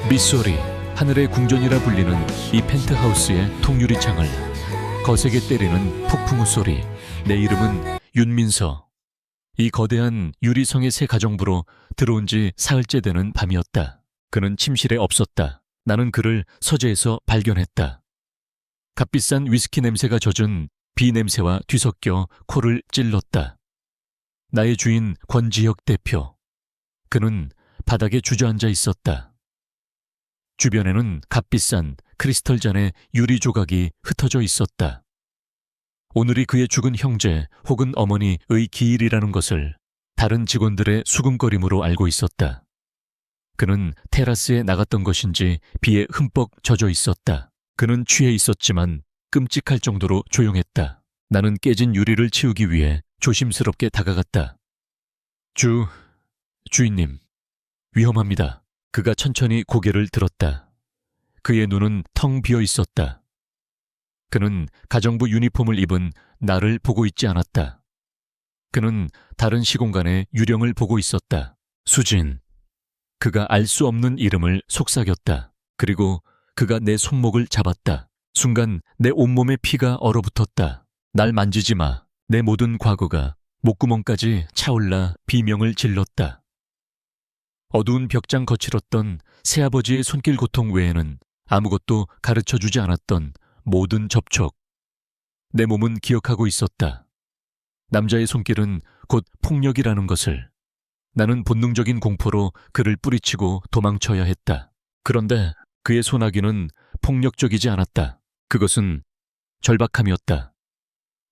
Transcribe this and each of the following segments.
밑소리, 하늘의 궁전이라 불리는 이 펜트하우스의 통유리 창을 거세게 때리는 폭풍우 소리. 내 이름은 윤민서. 이 거대한 유리성의 새 가정부로 들어온 지 사흘째 되는 밤이었다. 그는 침실에 없었다. 나는 그를 서재에서 발견했다. 값비싼 위스키 냄새가 젖은 비 냄새와 뒤섞여 코를 찔렀다. 나의 주인 권지혁 대표. 그는 바닥에 주저앉아 있었다. 주변에는 값비싼 크리스털 잔의 유리 조각이 흩어져 있었다. 오늘이 그의 죽은 형제 혹은 어머니의 기일이라는 것을 다른 직원들의 수군거림으로 알고 있었다. 그는 테라스에 나갔던 것인지 비에 흠뻑 젖어 있었다. 그는 취해 있었지만 끔찍할 정도로 조용했다. 나는 깨진 유리를 치우기 위해 조심스럽게 다가갔다. 주인님, 위험합니다. 그가 천천히 고개를 들었다. 그의 눈은 텅 비어 있었다. 그는 가정부 유니폼을 입은 나를 보고 있지 않았다. 그는 다른 시공간의 유령을 보고 있었다. 수진. 그가 알 수 없는 이름을 속삭였다. 그리고 그가 내 손목을 잡았다. 순간 내 온몸에 피가 얼어붙었다. 날 만지지 마. 내 모든 과거가 목구멍까지 차올라 비명을 질렀다. 어두운 벽장 거칠었던 새아버지의 손길 고통 외에는 아무것도 가르쳐주지 않았던 모든 접촉. 내 몸은 기억하고 있었다. 남자의 손길은 곧 폭력이라는 것을. 나는 본능적인 공포로 그를 뿌리치고 도망쳐야 했다. 그런데 그의 소나기는 폭력적이지 않았다. 그것은 절박함이었다.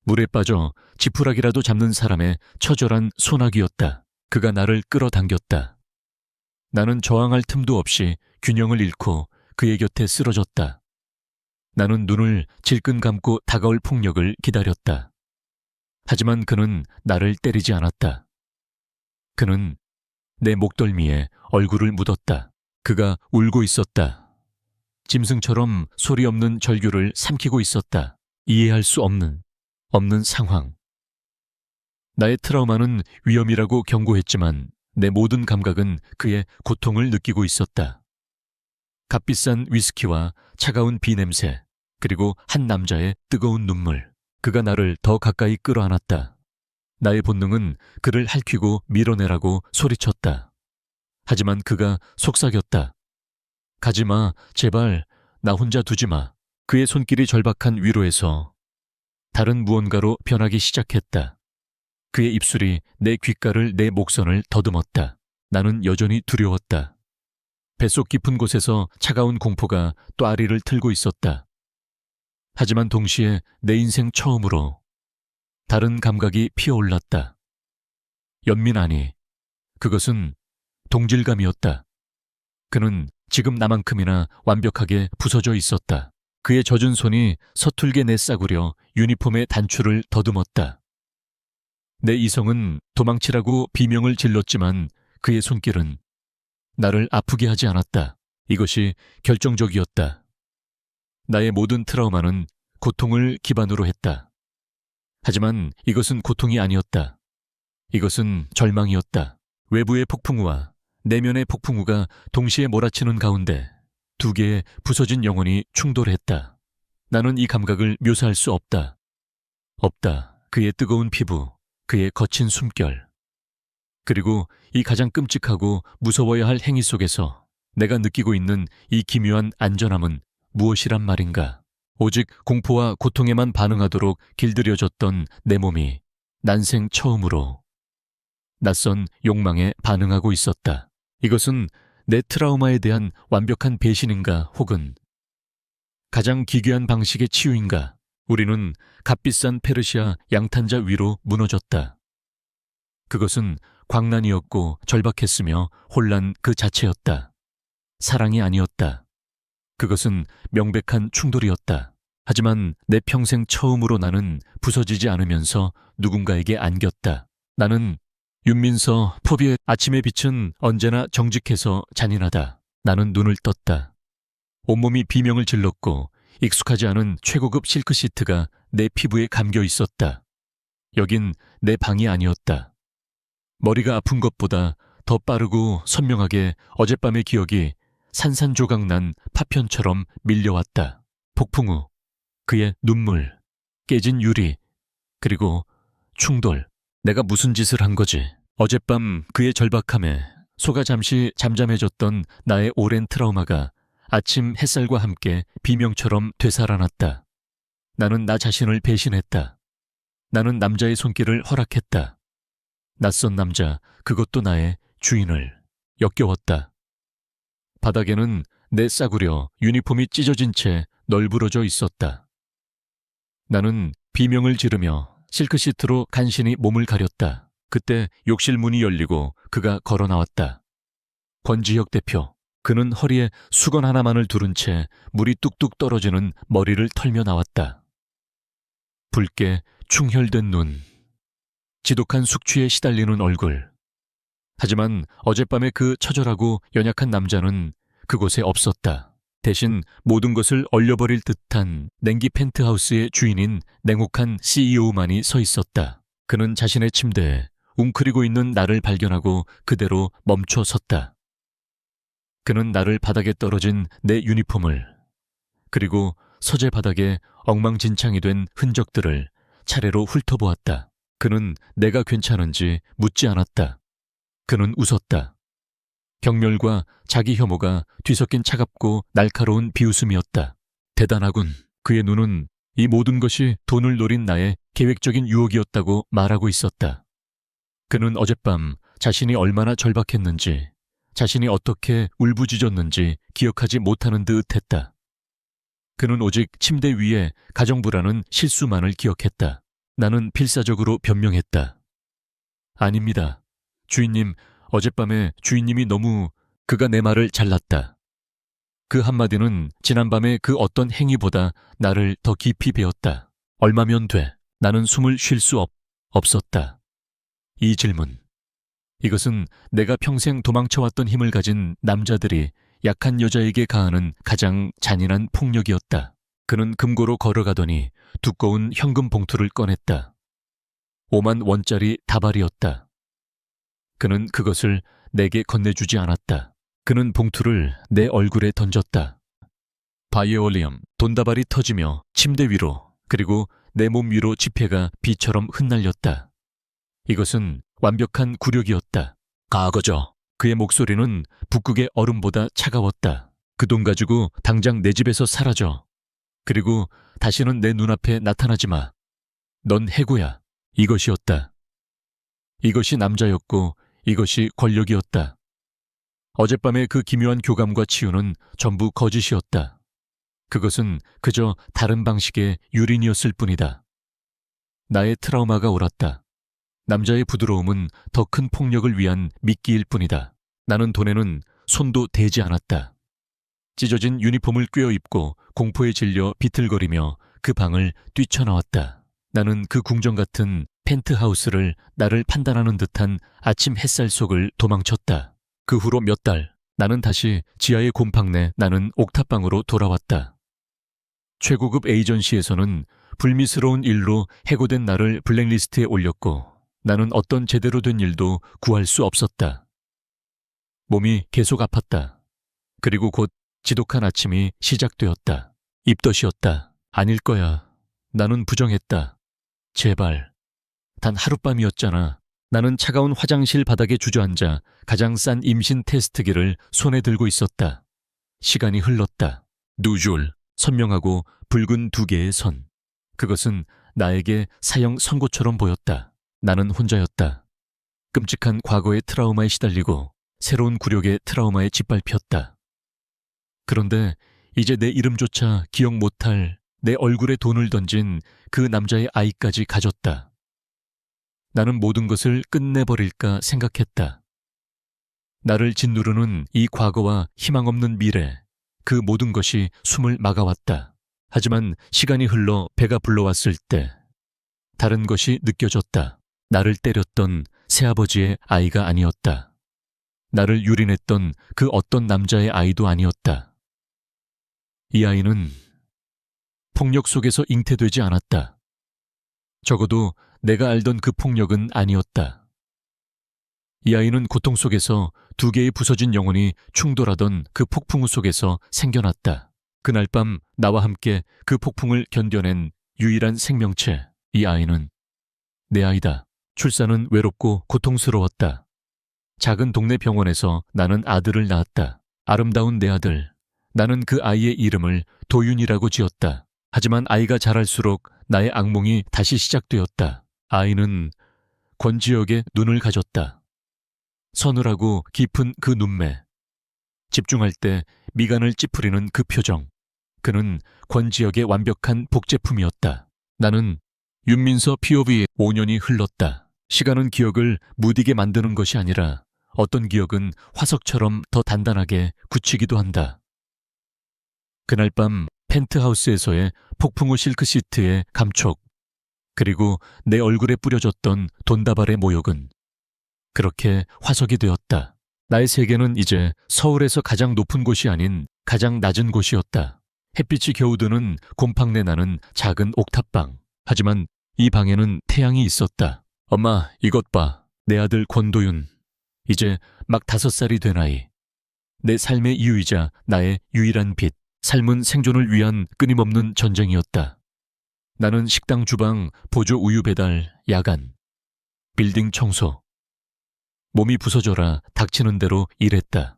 물에 빠져 지푸라기라도 잡는 사람의 처절한 소나기였다. 그가 나를 끌어당겼다. 나는 저항할 틈도 없이 균형을 잃고 그의 곁에 쓰러졌다. 나는 눈을 질끈 감고 다가올 폭력을 기다렸다. 하지만 그는 나를 때리지 않았다. 그는 내 목덜미에 얼굴을 묻었다. 그가 울고 있었다. 짐승처럼 소리 없는 절규를 삼키고 있었다. 이해할 수 없는 상황. 나의 트라우마는 위험이라고 경고했지만 내 모든 감각은 그의 고통을 느끼고 있었다. 값비싼 위스키와 차가운 비 냄새, 그리고 한 남자의 뜨거운 눈물. 그가 나를 더 가까이 끌어안았다. 나의 본능은 그를 핥히고 밀어내라고 소리쳤다. 하지만 그가 속삭였다. 가지마, 제발, 나 혼자 두지 마. 그의 손길이 절박한 위로에서 다른 무언가로 변하기 시작했다. 그의 입술이 내 귓가를, 내 목선을 더듬었다. 나는 여전히 두려웠다. 뱃속 깊은 곳에서 차가운 공포가 또아리를 틀고 있었다. 하지만 동시에 내 인생 처음으로 다른 감각이 피어올랐다. 연민 아니, 그것은 동질감이었다. 그는 지금 나만큼이나 완벽하게 부서져 있었다. 그의 젖은 손이 서툴게 내싸구려 유니폼의 단추를 더듬었다. 내 이성은 도망치라고 비명을 질렀지만 그의 손길은 나를 아프게 하지 않았다. 이것이 결정적이었다. 나의 모든 트라우마는 고통을 기반으로 했다. 하지만 이것은 고통이 아니었다. 이것은 절망이었다. 외부의 폭풍우와 내면의 폭풍우가 동시에 몰아치는 가운데 두 개의 부서진 영혼이 충돌했다. 나는 이 감각을 묘사할 수 없다. 없다. 그의 뜨거운 피부, 그의 거친 숨결. 그리고 이 가장 끔찍하고 무서워야 할 행위 속에서 내가 느끼고 있는 이 기묘한 안전함은 무엇이란 말인가. 오직 공포와 고통에만 반응하도록 길들여졌던 내 몸이 난생 처음으로 낯선 욕망에 반응하고 있었다. 이것은 내 트라우마에 대한 완벽한 배신인가, 혹은 가장 기괴한 방식의 치유인가. 우리는 값비싼 페르시아 양탄자 위로 무너졌다. 그것은 광란이었고 절박했으며 혼란 그 자체였다. 사랑이 아니었다. 그것은 명백한 충돌이었다. 하지만 내 평생 처음으로 나는 부서지지 않으면서 누군가에게 안겼다. 나는 윤민서 포비의 아침의 빛은 언제나 정직해서 잔인하다. 나는 눈을 떴다. 온몸이 비명을 질렀고 익숙하지 않은 최고급 실크 시트가 내 피부에 감겨 있었다. 여긴 내 방이 아니었다. 머리가 아픈 것보다 더 빠르고 선명하게 어젯밤의 기억이 산산조각난 파편처럼 밀려왔다. 폭풍 후 그의 눈물, 깨진 유리, 그리고 충돌. 내가 무슨 짓을 한 거지? 어젯밤 그의 절박함에 속아 잠시 잠잠해졌던 나의 오랜 트라우마가 아침 햇살과 함께 비명처럼 되살아났다. 나는 나 자신을 배신했다. 나는 남자의 손길을 허락했다. 낯선 남자, 그것도 나의 주인을 역겨웠다. 바닥에는 내 싸구려 유니폼이 찢어진 채 널브러져 있었다. 나는 비명을 지르며 실크시트로 간신히 몸을 가렸다. 그때 욕실 문이 열리고 그가 걸어 나왔다. 권지혁 대표. 그는 허리에 수건 하나만을 두른 채 물이 뚝뚝 떨어지는 머리를 털며 나왔다. 붉게 충혈된 눈, 지독한 숙취에 시달리는 얼굴. 하지만 어젯밤의 그 처절하고 연약한 남자는 그곳에 없었다. 대신 모든 것을 얼려버릴 듯한 냉기 펜트하우스의 주인인 냉혹한 CEO만이 서 있었다. 그는 자신의 침대에 웅크리고 있는 나를 발견하고 그대로 멈춰 섰다. 그는 나를 바닥에 떨어진 내 유니폼을, 그리고 서재 바닥에 엉망진창이 된 흔적들을 차례로 훑어보았다. 그는 내가 괜찮은지 묻지 않았다. 그는 웃었다. 경멸과 자기 혐오가 뒤섞인 차갑고 날카로운 비웃음이었다. 대단하군. 그의 눈은 이 모든 것이 돈을 노린 나의 계획적인 유혹이었다고 말하고 있었다. 그는 어젯밤 자신이 얼마나 절박했는지, 자신이 어떻게 울부짖었는지 기억하지 못하는 듯 했다. 그는 오직 침대 위에 가정부라는 실수만을 기억했다. 나는 필사적으로 변명했다. 아닙니다. 주인님, 어젯밤에 주인님이 너무... 그가 내 말을 잘랐다. 그 한마디는 지난밤의 그 어떤 행위보다 나를 더 깊이 베었다. 얼마면 돼? 나는 숨을 쉴 수 없었다. 이 질문. 이것은 내가 평생 도망쳐왔던 힘을 가진 남자들이 약한 여자에게 가하는 가장 잔인한 폭력이었다. 그는 금고로 걸어가더니 두꺼운 현금 봉투를 꺼냈다. 5만 원짜리 다발이었다. 그는 그것을 내게 건네주지 않았다. 그는 봉투를 내 얼굴에 던졌다. 바이올리엄 돈다발이 터지며 침대 위로, 그리고 내 몸 위로 지폐가 비처럼 흩날렸다. 이것은 완벽한 굴욕이었다. 가거져. 그의 목소리는 북극의 얼음보다 차가웠다. 그 돈 가지고 당장 내 집에서 사라져. 그리고 다시는 내 눈앞에 나타나지 마. 넌 해고야. 이것이었다. 이것이 남자였고 이것이 권력이었다. 어젯밤의 그 기묘한 교감과 치유는 전부 거짓이었다. 그것은 그저 다른 방식의 유린이었을 뿐이다. 나의 트라우마가 옳았다. 남자의 부드러움은 더 큰 폭력을 위한 미끼일 뿐이다. 나는 돈에는 손도 대지 않았다. 찢어진 유니폼을 꿰어입고 공포에 질려 비틀거리며 그 방을 뛰쳐나왔다. 나는 그 궁정 같은 펜트하우스를 나를 판단하는 듯한 아침 햇살 속을 도망쳤다. 그 후로 몇 달, 나는 다시 지하의 곰팡 내 나는 옥탑방으로 돌아왔다. 최고급 에이전시에서는 불미스러운 일로 해고된 나를 블랙리스트에 올렸고 나는 어떤 제대로 된 일도 구할 수 없었다. 몸이 계속 아팠다. 그리고 곧 지독한 아침이 시작되었다. 입덧이었다. 아닐 거야. 나는 부정했다. 제발. 단 하룻밤이었잖아. 나는 차가운 화장실 바닥에 주저앉아 가장 싼 임신 테스트기를 손에 들고 있었다. 시간이 흘렀다. 누졸, 선명하고 붉은 두 개의 선. 그것은 나에게 사형 선고처럼 보였다. 나는 혼자였다. 끔찍한 과거의 트라우마에 시달리고 새로운 굴욕의 트라우마에 짓밟혔다. 그런데 이제 내 이름조차 기억 못할 내 얼굴에 돈을 던진 그 남자의 아이까지 가졌다. 나는 모든 것을 끝내버릴까 생각했다. 나를 짓누르는 이 과거와 희망 없는 미래, 그 모든 것이 숨을 막아왔다. 하지만 시간이 흘러 배가 불러왔을 때 다른 것이 느껴졌다. 나를 때렸던 새아버지의 아이가 아니었다. 나를 유린했던 그 어떤 남자의 아이도 아니었다. 이 아이는 폭력 속에서 잉태되지 않았다. 적어도 내가 알던 그 폭력은 아니었다. 이 아이는 고통 속에서 두 개의 부서진 영혼이 충돌하던 그 폭풍우 속에서 생겨났다. 그날 밤 나와 함께 그 폭풍을 견뎌낸 유일한 생명체, 이 아이는 내 아이다. 출산은 외롭고 고통스러웠다. 작은 동네 병원에서 나는 아들을 낳았다. 아름다운 내 아들. 나는 그 아이의 이름을 도윤이라고 지었다. 하지만 아이가 자랄수록 나의 악몽이 다시 시작되었다. 아이는 권지혁의 눈을 가졌다. 서늘하고 깊은 그 눈매. 집중할 때 미간을 찌푸리는 그 표정. 그는 권지혁의 완벽한 복제품이었다. 나는 윤민서 POV의 5년이 흘렀다. 시간은 기억을 무디게 만드는 것이 아니라 어떤 기억은 화석처럼 더 단단하게 굳히기도 한다. 그날 밤 펜트하우스에서의 폭풍우 실크 시트의 감촉, 그리고 내 얼굴에 뿌려졌던 돈다발의 모욕은 그렇게 화석이 되었다. 나의 세계는 이제 서울에서 가장 높은 곳이 아닌 가장 낮은 곳이었다. 햇빛이 겨우 드는 곰팡내 나는 작은 옥탑방. 하지만 이 방에는 태양이 있었다. 엄마, 이것 봐. 내 아들 권도윤. 이제 막 5살이 된 아이. 내 삶의 이유이자 나의 유일한 빛. 삶은 생존을 위한 끊임없는 전쟁이었다. 나는 식당 주방, 보조 우유 배달, 야간, 빌딩 청소. 몸이 부서져라 닥치는 대로 일했다.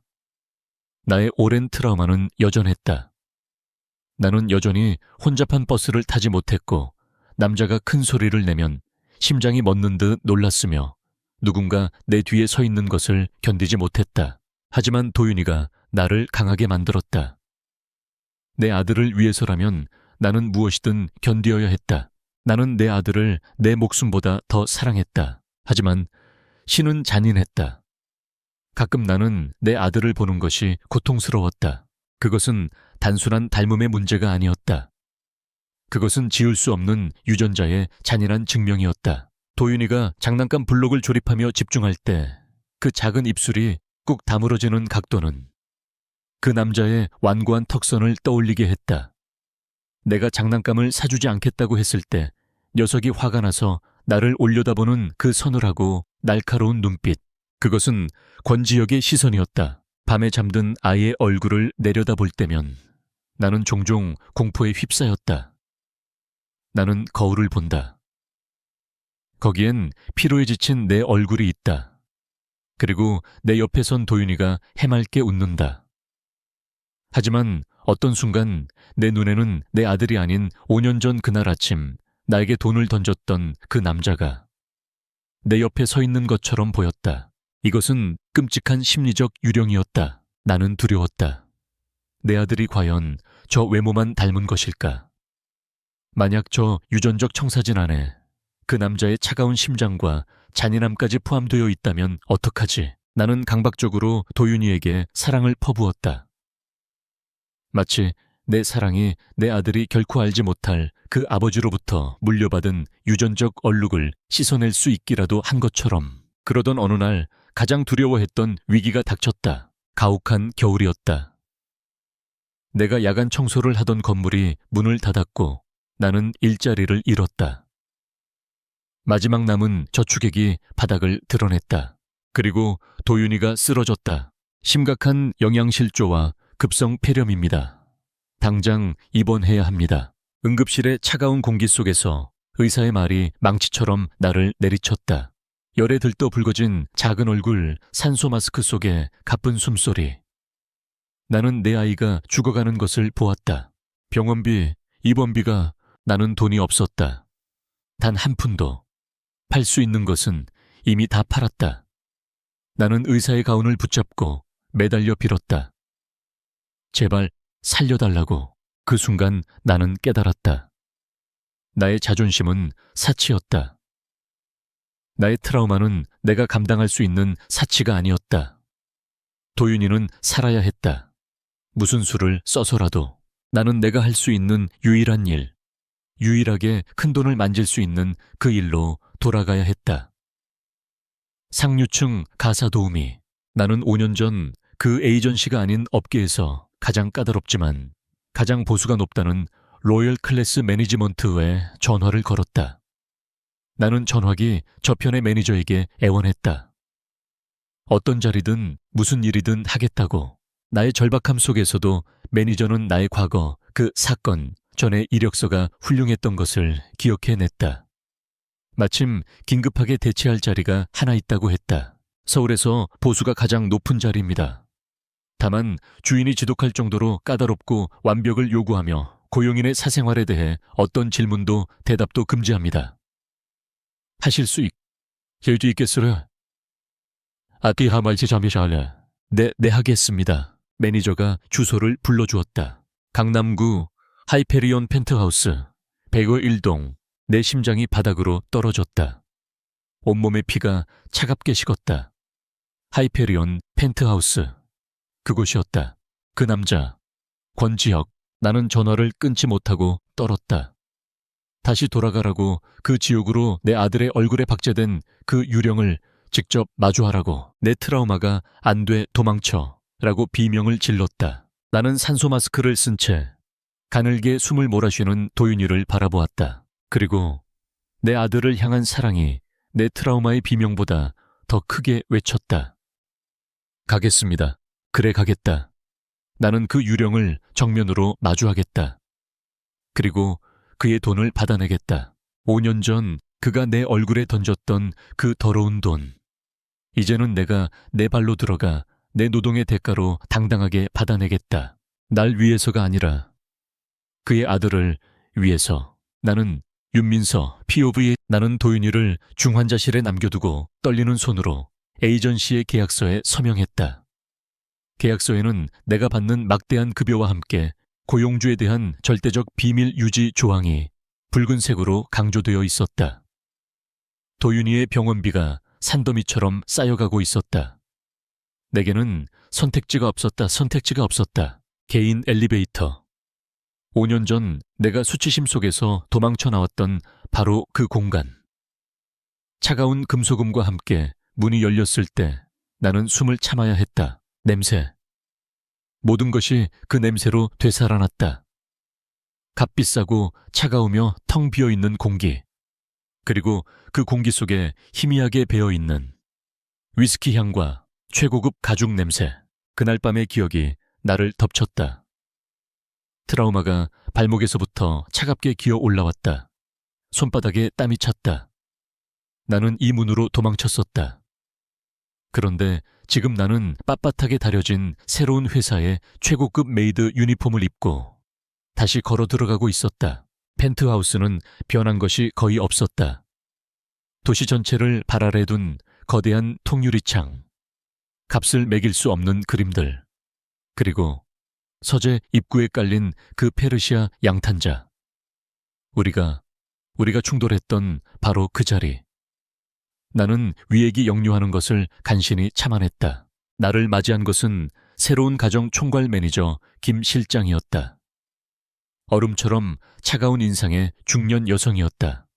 나의 오랜 트라우마는 여전했다. 나는 여전히 혼잡한 버스를 타지 못했고 남자가 큰 소리를 내면 심장이 멎는 듯 놀랐으며 누군가 내 뒤에 서 있는 것을 견디지 못했다. 하지만 도윤이가 나를 강하게 만들었다. 내 아들을 위해서라면 나는 무엇이든 견디어야 했다. 나는 내 아들을 내 목숨보다 더 사랑했다. 하지만 신은 잔인했다. 가끔 나는 내 아들을 보는 것이 고통스러웠다. 그것은 단순한 닮음의 문제가 아니었다. 그것은 지울 수 없는 유전자의 잔인한 증명이었다. 도윤이가 장난감 블록을 조립하며 집중할 때 그 작은 입술이 꾹 다물어지는 각도는 그 남자의 완고한 턱선을 떠올리게 했다. 내가 장난감을 사주지 않겠다고 했을 때 녀석이 화가 나서 나를 올려다보는 그 서늘하고 날카로운 눈빛. 그것은 권지혁의 시선이었다. 밤에 잠든 아이의 얼굴을 내려다볼 때면 나는 종종 공포에 휩싸였다. 나는 거울을 본다. 거기엔 피로에 지친 내 얼굴이 있다. 그리고 내 옆에 선 도윤이가 해맑게 웃는다. 하지만 어떤 순간 내 눈에는 내 아들이 아닌 5년 전 그날 아침 나에게 돈을 던졌던 그 남자가 내 옆에 서 있는 것처럼 보였다. 이것은 끔찍한 심리적 유령이었다. 나는 두려웠다. 내 아들이 과연 저 외모만 닮은 것일까? 만약 저 유전적 청사진 안에 그 남자의 차가운 심장과 잔인함까지 포함되어 있다면 어떡하지? 나는 강박적으로 도윤이에게 사랑을 퍼부었다. 마치 내 사랑이 내 아들이 결코 알지 못할 그 아버지로부터 물려받은 유전적 얼룩을 씻어낼 수 있기라도 한 것처럼. 그러던 어느 날 가장 두려워했던 위기가 닥쳤다. 가혹한 겨울이었다. 내가 야간 청소를 하던 건물이 문을 닫았고 나는 일자리를 잃었다. 마지막 남은 저축액이 바닥을 드러냈다. 그리고 도윤이가 쓰러졌다. 심각한 영양실조와 급성 폐렴입니다. 당장 입원해야 합니다. 응급실의 차가운 공기 속에서 의사의 말이 망치처럼 나를 내리쳤다. 열에 들떠 붉어진 작은 얼굴, 산소 마스크 속에 가쁜 숨소리. 나는 내 아이가 죽어가는 것을 보았다. 병원비, 입원비가. 나는 돈이 없었다. 단 한 푼도. 팔 수 있는 것은 이미 다 팔았다. 나는 의사의 가운을 붙잡고 매달려 빌었다. 제발 살려달라고. 그 순간 나는 깨달았다. 나의 자존심은 사치였다. 나의 트라우마는 내가 감당할 수 있는 사치가 아니었다. 도윤이는 살아야 했다. 무슨 수를 써서라도. 나는 내가 할 수 있는 유일한 일, 유일하게 큰 돈을 만질 수 있는 그 일로 돌아가야 했다. 상류층 가사 도우미. 나는 5년 전 그 에이전시가 아닌 업계에서 가장 까다롭지만 가장 보수가 높다는 로열 클래스 매니지먼트에 전화를 걸었다. 나는 전화기 저편의 매니저에게 애원했다. 어떤 자리든 무슨 일이든 하겠다고. 나의 절박함 속에서도 매니저는 나의 과거, 그 사건, 전의 이력서가 훌륭했던 것을 기억해냈다. 마침 긴급하게 대체할 자리가 하나 있다고 했다. 서울에서 보수가 가장 높은 자리입니다. 다만 주인이 지독할 정도로 까다롭고 완벽을 요구하며 고용인의 사생활에 대해 어떤 질문도 대답도 금지합니다. 하실 수 있겠어요? 아띠 하말지 잠이샤래. 네, 하겠습니다. 매니저가 주소를 불러주었다. 강남구 하이페리온 펜트하우스 101동. 내 심장이 바닥으로 떨어졌다. 온몸의 피가 차갑게 식었다. 하이페리온 펜트하우스. 그곳이었다. 그 남자 권지혁. 나는 전화를 끊지 못하고 떨었다. 다시 돌아가라고, 그 지옥으로 내 아들의 얼굴에 박제된 그 유령을 직접 마주하라고. 내 트라우마가 안 돼 도망쳐 라고 비명을 질렀다. 나는 산소 마스크를 쓴 채 가늘게 숨을 몰아쉬는 도윤이를 바라보았다. 그리고 내 아들을 향한 사랑이 내 트라우마의 비명보다 더 크게 외쳤다. 가겠습니다. 그래, 가겠다. 나는 그 유령을 정면으로 마주하겠다. 그리고 그의 돈을 받아내겠다. 5년 전 그가 내 얼굴에 던졌던 그 더러운 돈. 이제는 내가 내 발로 들어가 내 노동의 대가로 당당하게 받아내겠다. 날 위해서가 아니라 그의 아들을 위해서. 나는 윤민서, POV. 나는 도윤이를 중환자실에 남겨두고 떨리는 손으로 에이전시의 계약서에 서명했다. 계약서에는 내가 받는 막대한 급여와 함께 고용주에 대한 절대적 비밀 유지 조항이 붉은색으로 강조되어 있었다. 도윤이의 병원비가 산더미처럼 쌓여가고 있었다. 내게는 선택지가 없었다. 개인 엘리베이터. 5년 전 내가 수치심 속에서 도망쳐 나왔던 바로 그 공간. 차가운 금소금과 함께 문이 열렸을 때 나는 숨을 참아야 했다. 냄새. 모든 것이 그 냄새로 되살아났다. 값비싸고 차가우며 텅 비어있는 공기. 그리고 그 공기 속에 희미하게 배어있는 위스키 향과 최고급 가죽 냄새. 그날 밤의 기억이 나를 덮쳤다. 트라우마가 발목에서부터 차갑게 기어 올라왔다. 손바닥에 땀이 찼다. 나는 이 문으로 도망쳤었다. 그런데 지금 나는 빳빳하게 다려진 새로운 회사의 최고급 메이드 유니폼을 입고 다시 걸어 들어가고 있었다. 펜트하우스는 변한 것이 거의 없었다. 도시 전체를 발 아래 둔 거대한 통유리창, 값을 매길 수 없는 그림들, 그리고 서재 입구에 깔린 그 페르시아 양탄자. 우리가 충돌했던 바로 그 자리. 나는 위액이 역류하는 것을 간신히 참아냈다. 나를 맞이한 것은 새로운 가정 총괄 매니저 김 실장이었다. 얼음처럼 차가운 인상의 중년 여성이었다.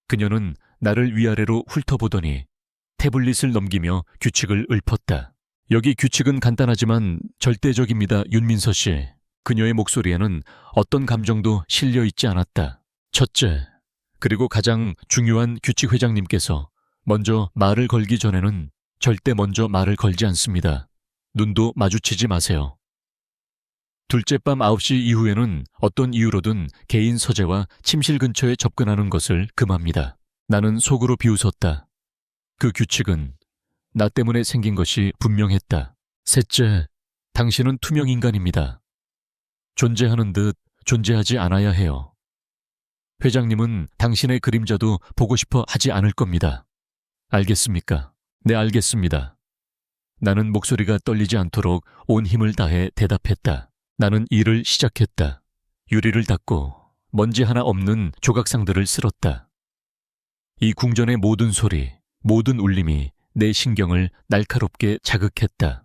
그녀는 나를 위아래로 훑어보더니 태블릿을 넘기며 규칙을 읊었다. 여기 규칙은 간단하지만 절대적입니다, 윤민서 씨. 그녀의 목소리에는 어떤 감정도 실려 있지 않았다. 첫째, 그리고 가장 중요한 규칙 회장님께서 먼저 말을 걸기 전에는 절대 먼저 말을 걸지 않습니다. 눈도 마주치지 마세요. 둘째, 밤 9시 이후에는 어떤 이유로든 개인 서재와 침실 근처에 접근하는 것을 금합니다. 나는 속으로 비웃었다. 그 규칙은 나 때문에 생긴 것이 분명했다. 셋째, 당신은 투명 인간입니다. 존재하는 듯 존재하지 않아야 해요. 회장님은 당신의 그림자도 보고 싶어 하지 않을 겁니다. 알겠습니까? 네, 알겠습니다. 나는 목소리가 떨리지 않도록 온 힘을 다해 대답했다. 나는 일을 시작했다. 유리를 닫고 먼지 하나 없는 조각상들을 쓸었다. 이 궁전의 모든 소리, 모든 울림이 내 신경을 날카롭게 자극했다.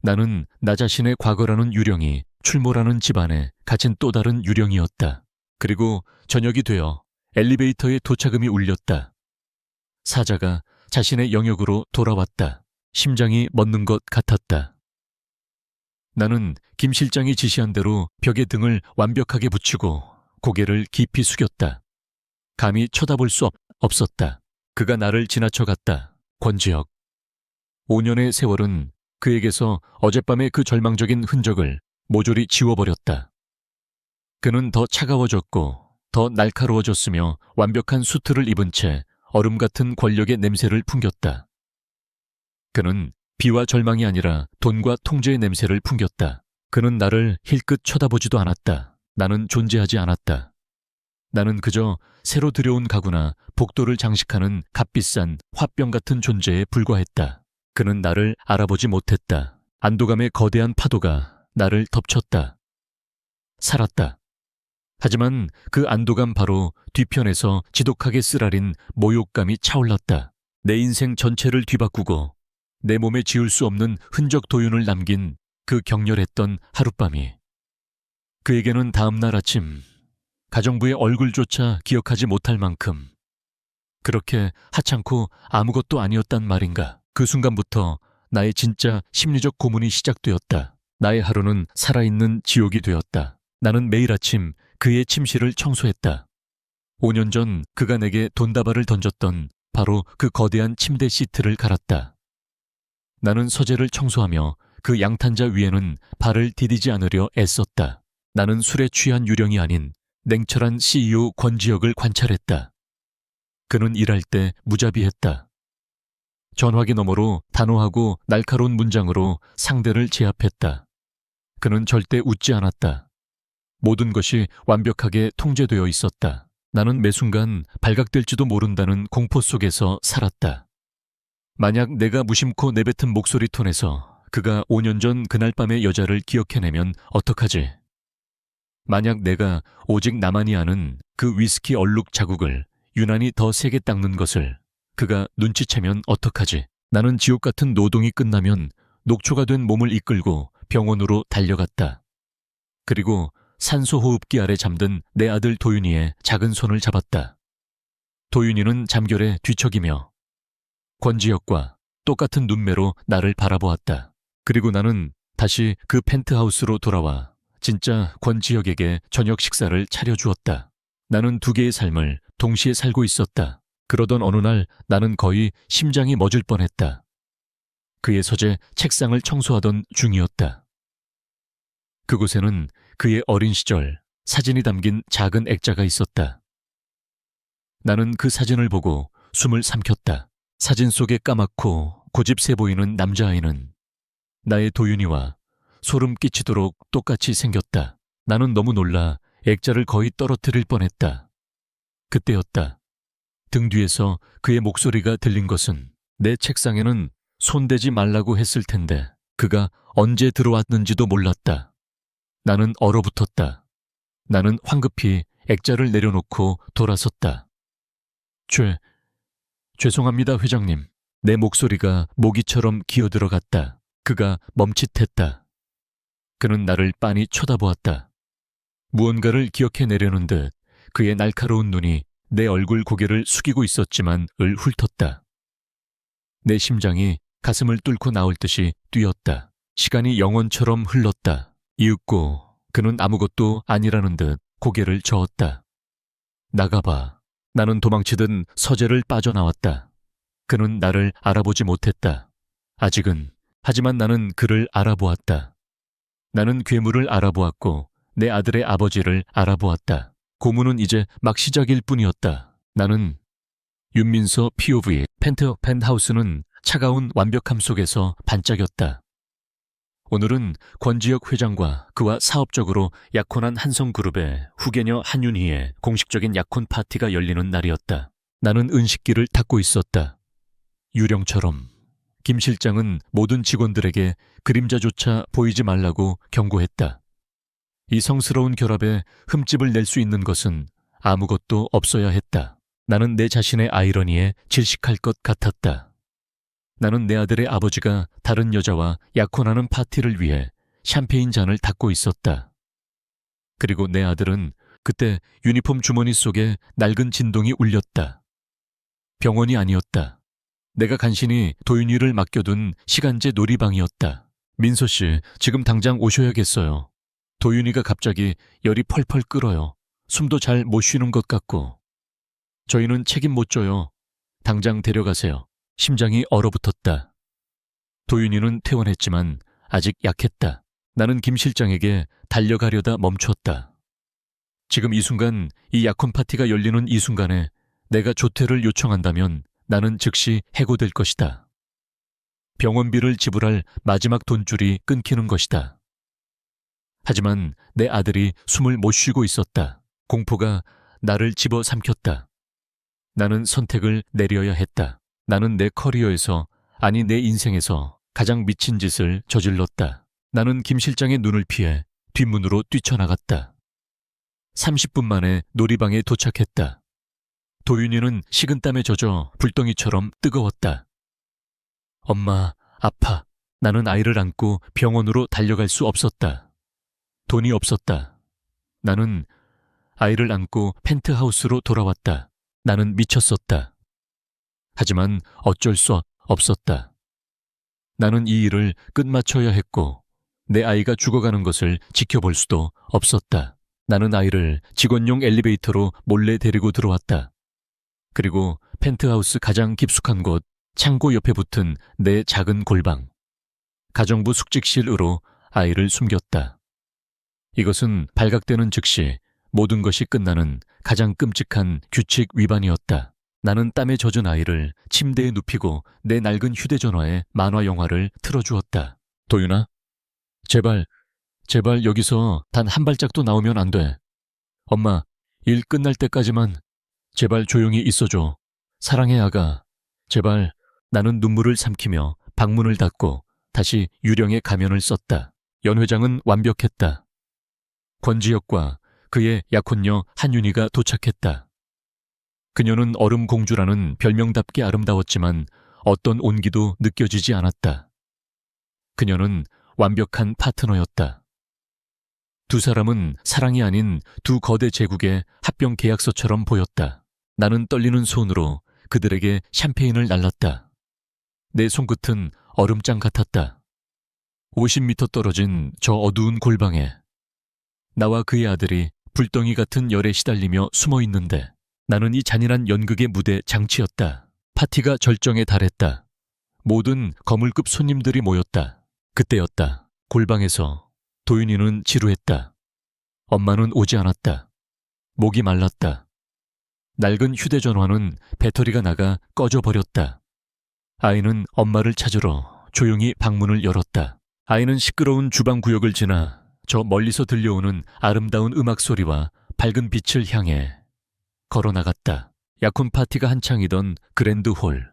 나는 나 자신의 과거라는 유령이 출몰하는 집안에 갇힌 또 다른 유령이었다. 그리고 저녁이 되어 엘리베이터의 도착음이 울렸다. 사자가 자신의 영역으로 돌아왔다. 심장이 멎는 것 같았다. 나는 김 실장이 지시한 대로 벽에 등을 완벽하게 붙이고 고개를 깊이 숙였다. 감히 쳐다볼 수 없었다. 그가 나를 지나쳐갔다. 권지혁. 5년의 세월은 그에게서 어젯밤의 그 절망적인 흔적을 모조리 지워버렸다. 그는 더 차가워졌고 더 날카로워졌으며 완벽한 수트를 입은 채 얼음 같은 권력의 냄새를 풍겼다. 그는 비와 절망이 아니라 돈과 통제의 냄새를 풍겼다. 그는 나를 힐끗 쳐다보지도 않았다. 나는 존재하지 않았다. 나는 그저 새로 들여온 가구나 복도를 장식하는 값비싼 화병 같은 존재에 불과했다. 그는 나를 알아보지 못했다. 안도감의 거대한 파도가 나를 덮쳤다. 살았다. 하지만 그 안도감 바로 뒤편에서 지독하게 쓰라린 모욕감이 차올랐다. 내 인생 전체를 뒤바꾸고 내 몸에 지울 수 없는 흔적 도윤을 남긴 그 격렬했던 하룻밤이 그에게는 다음날 아침 가정부의 얼굴조차 기억하지 못할 만큼 그렇게 하찮고 아무것도 아니었단 말인가. 그 순간부터 나의 진짜 심리적 고문이 시작되었다. 나의 하루는 살아있는 지옥이 되었다. 나는 매일 아침 그의 침실을 청소했다. 5년 전 그가 내게 돈다발을 던졌던 바로 그 거대한 침대 시트를 갈았다. 나는 서재를 청소하며 그 양탄자 위에는 발을 디디지 않으려 애썼다. 나는 술에 취한 유령이 아닌 냉철한 CEO 권지혁을 관찰했다. 그는 일할 때 무자비했다. 전화기 너머로 단호하고 날카로운 문장으로 상대를 제압했다. 그는 절대 웃지 않았다. 모든 것이 완벽하게 통제되어 있었다. 나는 매 순간 발각될지도 모른다는 공포 속에서 살았다. 만약 내가 무심코 내뱉은 목소리 톤에서 그가 5년 전 그날 밤의 여자를 기억해내면 어떡하지? 만약 내가 오직 나만이 아는 그 위스키 얼룩 자국을 유난히 더 세게 닦는 것을 그가 눈치채면 어떡하지? 나는 지옥 같은 노동이 끝나면 녹초가 된 몸을 이끌고 병원으로 달려갔다. 그리고 산소 호흡기 아래 잠든 내 아들 도윤이의 작은 손을 잡았다. 도윤이는 잠결에 뒤척이며 권지혁과 똑같은 눈매로 나를 바라보았다. 그리고 나는 다시 그 펜트하우스로 돌아와 진짜 권지혁에게 저녁 식사를 차려주었다. 나는 두 개의 삶을 동시에 살고 있었다. 그러던 어느 날 나는 거의 심장이 멎을 뻔했다. 그의 서재 책상을 청소하던 중이었다. 그곳에는 그의 어린 시절 사진이 담긴 작은 액자가 있었다. 나는 그 사진을 보고 숨을 삼켰다. 사진 속에 까맣고 고집세 보이는 남자아이는 나의 도윤이와 소름 끼치도록 똑같이 생겼다. 나는 너무 놀라 액자를 거의 떨어뜨릴 뻔했다. 그때였다. 등 뒤에서 그의 목소리가 들린 것은 내 책상에는 손대지 말라고 했을 텐데 그가 언제 들어왔는지도 몰랐다. 나는 얼어붙었다. 나는 황급히 액자를 내려놓고 돌아섰다. 죄송합니다, 회장님. 내 목소리가 모기처럼 기어들어갔다. 그가 멈칫했다. 그는 나를 빤히 쳐다보았다. 무언가를 기억해내려는 듯 그의 날카로운 눈이 내 얼굴 고개를 숙이고 있었지만 훑었다. 내 심장이 가슴을 뚫고 나올 듯이 뛰었다. 시간이 영원처럼 흘렀다. 이윽고 그는 아무것도 아니라는 듯 고개를 저었다. 나가봐. 나는 도망치듯 서재를 빠져나왔다. 그는 나를 알아보지 못했다. 아직은. 하지만 나는 그를 알아보았다. 나는 괴물을 알아보았고 내 아들의 아버지를 알아보았다. 고문은 이제 막 시작일 뿐이었다. 나는 윤민서 POV 펜트하우스는 차가운 완벽함 속에서 반짝였다. 오늘은 권지혁 회장과 그와 사업적으로 약혼한 한성그룹의 후계녀 한윤희의 공식적인 약혼 파티가 열리는 날이었다. 나는 은식기를 닦고 있었다. 유령처럼. 김 실장은 모든 직원들에게 그림자조차 보이지 말라고 경고했다. 이 성스러운 결합에 흠집을 낼 수 있는 것은 아무것도 없어야 했다. 나는 내 자신의 아이러니에 질식할 것 같았다. 나는 내 아들의 아버지가 다른 여자와 약혼하는 파티를 위해 샴페인 잔을 닦고 있었다. 그리고 내 아들은 그때 유니폼 주머니 속에 낡은 진동이 울렸다. 병원이 아니었다. 내가 간신히 도윤이를 맡겨둔 시간제 놀이방이었다. 민서 씨, 지금 당장 오셔야겠어요. 도윤이가 갑자기 열이 펄펄 끓어요. 숨도 잘 못 쉬는 것 같고. 저희는 책임 못 져요. 당장 데려가세요. 심장이 얼어붙었다. 도윤이는 퇴원했지만 아직 약했다. 나는 김 실장에게 달려가려다 멈췄다. 지금 이 순간, 이 약혼 파티가 열리는 이 순간에 내가 조퇴를 요청한다면 나는 즉시 해고될 것이다. 병원비를 지불할 마지막 돈줄이 끊기는 것이다. 하지만 내 아들이 숨을 못 쉬고 있었다. 공포가 나를 집어삼켰다. 나는 선택을 내려야 했다. 나는 내 커리어에서, 아니 내 인생에서 가장 미친 짓을 저질렀다. 나는 김 실장의 눈을 피해 뒷문으로 뛰쳐나갔다. 30분 만에 놀이방에 도착했다. 도윤이는 식은땀에 젖어 불덩이처럼 뜨거웠다. 엄마, 아파. 나는 아이를 안고 병원으로 달려갈 수 없었다. 돈이 없었다. 나는 아이를 안고 펜트하우스로 돌아왔다. 나는 미쳤었다. 하지만 어쩔 수 없었다. 나는 이 일을 끝마쳐야 했고 내 아이가 죽어가는 것을 지켜볼 수도 없었다. 나는 아이를 직원용 엘리베이터로 몰래 데리고 들어왔다. 그리고 펜트하우스 가장 깊숙한 곳 창고 옆에 붙은 내 작은 골방, 가정부 숙직실으로 아이를 숨겼다. 이것은 발각되는 즉시 모든 것이 끝나는 가장 끔찍한 규칙 위반이었다. 나는 땀에 젖은 아이를 침대에 눕히고 내 낡은 휴대전화에 만화 영화를 틀어주었다. 도윤아, 제발 여기서 단 한 발짝도 나오면 안 돼. 엄마, 일 끝날 때까지만 제발 조용히 있어줘. 사랑해, 아가. 제발. 나는 눈물을 삼키며 방문을 닫고 다시 유령의 가면을 썼다. 연 회장은 완벽했다. 권지혁과 그의 약혼녀 한윤희가 도착했다. 그녀는 얼음공주라는 별명답게 아름다웠지만 어떤 온기도 느껴지지 않았다. 그녀는 완벽한 파트너였다. 두 사람은 사랑이 아닌 두 거대 제국의 합병 계약서처럼 보였다. 나는 떨리는 손으로 그들에게 샴페인을 날랐다. 내 손끝은 얼음장 같았다. 50m 떨어진 저 어두운 골방에 나와 그의 아들이 불덩이 같은 열에 시달리며 숨어 있는데 나는 이 잔인한 연극의 무대 장치였다. 파티가 절정에 달했다. 모든 거물급 손님들이 모였다. 그때였다. 골방에서 도윤이는 지루했다. 엄마는 오지 않았다. 목이 말랐다. 낡은 휴대전화는 배터리가 나가 꺼져버렸다. 아이는 엄마를 찾으러 조용히 방문을 열었다. 아이는 시끄러운 주방 구역을 지나 저 멀리서 들려오는 아름다운 음악 소리와 밝은 빛을 향해 걸어나갔다. 약혼 파티가 한창이던 그랜드홀.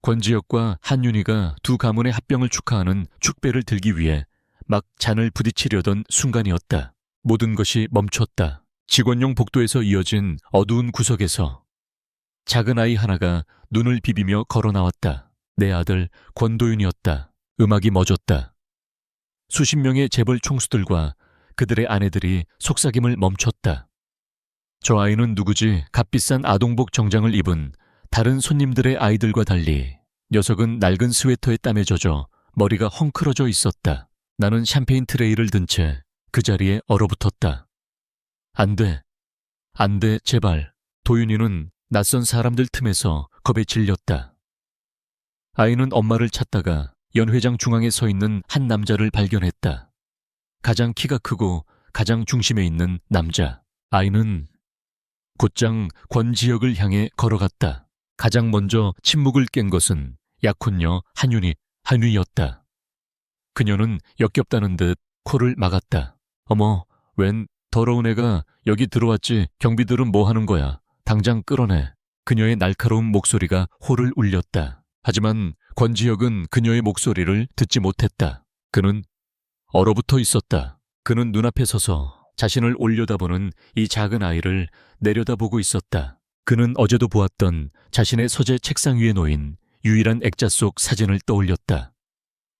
권지혁과 한윤희가 두 가문의 합병을 축하하는 축배를 들기 위해 막 잔을 부딪히려던 순간이었다. 모든 것이 멈췄다. 직원용 복도에서 이어진 어두운 구석에서 작은 아이 하나가 눈을 비비며 걸어 나왔다. 내 아들 권도윤이었다. 음악이 멎었다. 수십 명의 재벌 총수들과 그들의 아내들이 속삭임을 멈췄다. 저 아이는 누구지? 값비싼 아동복 정장을 입은 다른 손님들의 아이들과 달리 녀석은 낡은 스웨터에 땀에 젖어 머리가 헝클어져 있었다. 나는 샴페인 트레이를 든 채 그 자리에 얼어붙었다. 안 돼. 안 돼, 제발. 도윤이는 낯선 사람들 틈에서 겁에 질렸다. 아이는 엄마를 찾다가 연 회장 중앙에 서 있는 한 남자를 발견했다. 가장 키가 크고 가장 중심에 있는 남자. 아이는 곧장 권지혁을 향해 걸어갔다. 가장 먼저 침묵을 깬 것은 약혼녀 한윤희였다. 그녀는 역겹다는 듯 코를 막았다. 어머, 웬 더러운 애가 여기 들어왔지. 경비들은 뭐 하는 거야. 당장 끌어내. 그녀의 날카로운 목소리가 호를 울렸다. 하지만 권지혁은 그녀의 목소리를 듣지 못했다. 그는 얼어붙어 있었다. 그는 눈앞에 서서 자신을 올려다보는 이 작은 아이를 내려다보고 있었다. 그는 어제도 보았던 자신의 서재 책상 위에 놓인 유일한 액자 속 사진을 떠올렸다.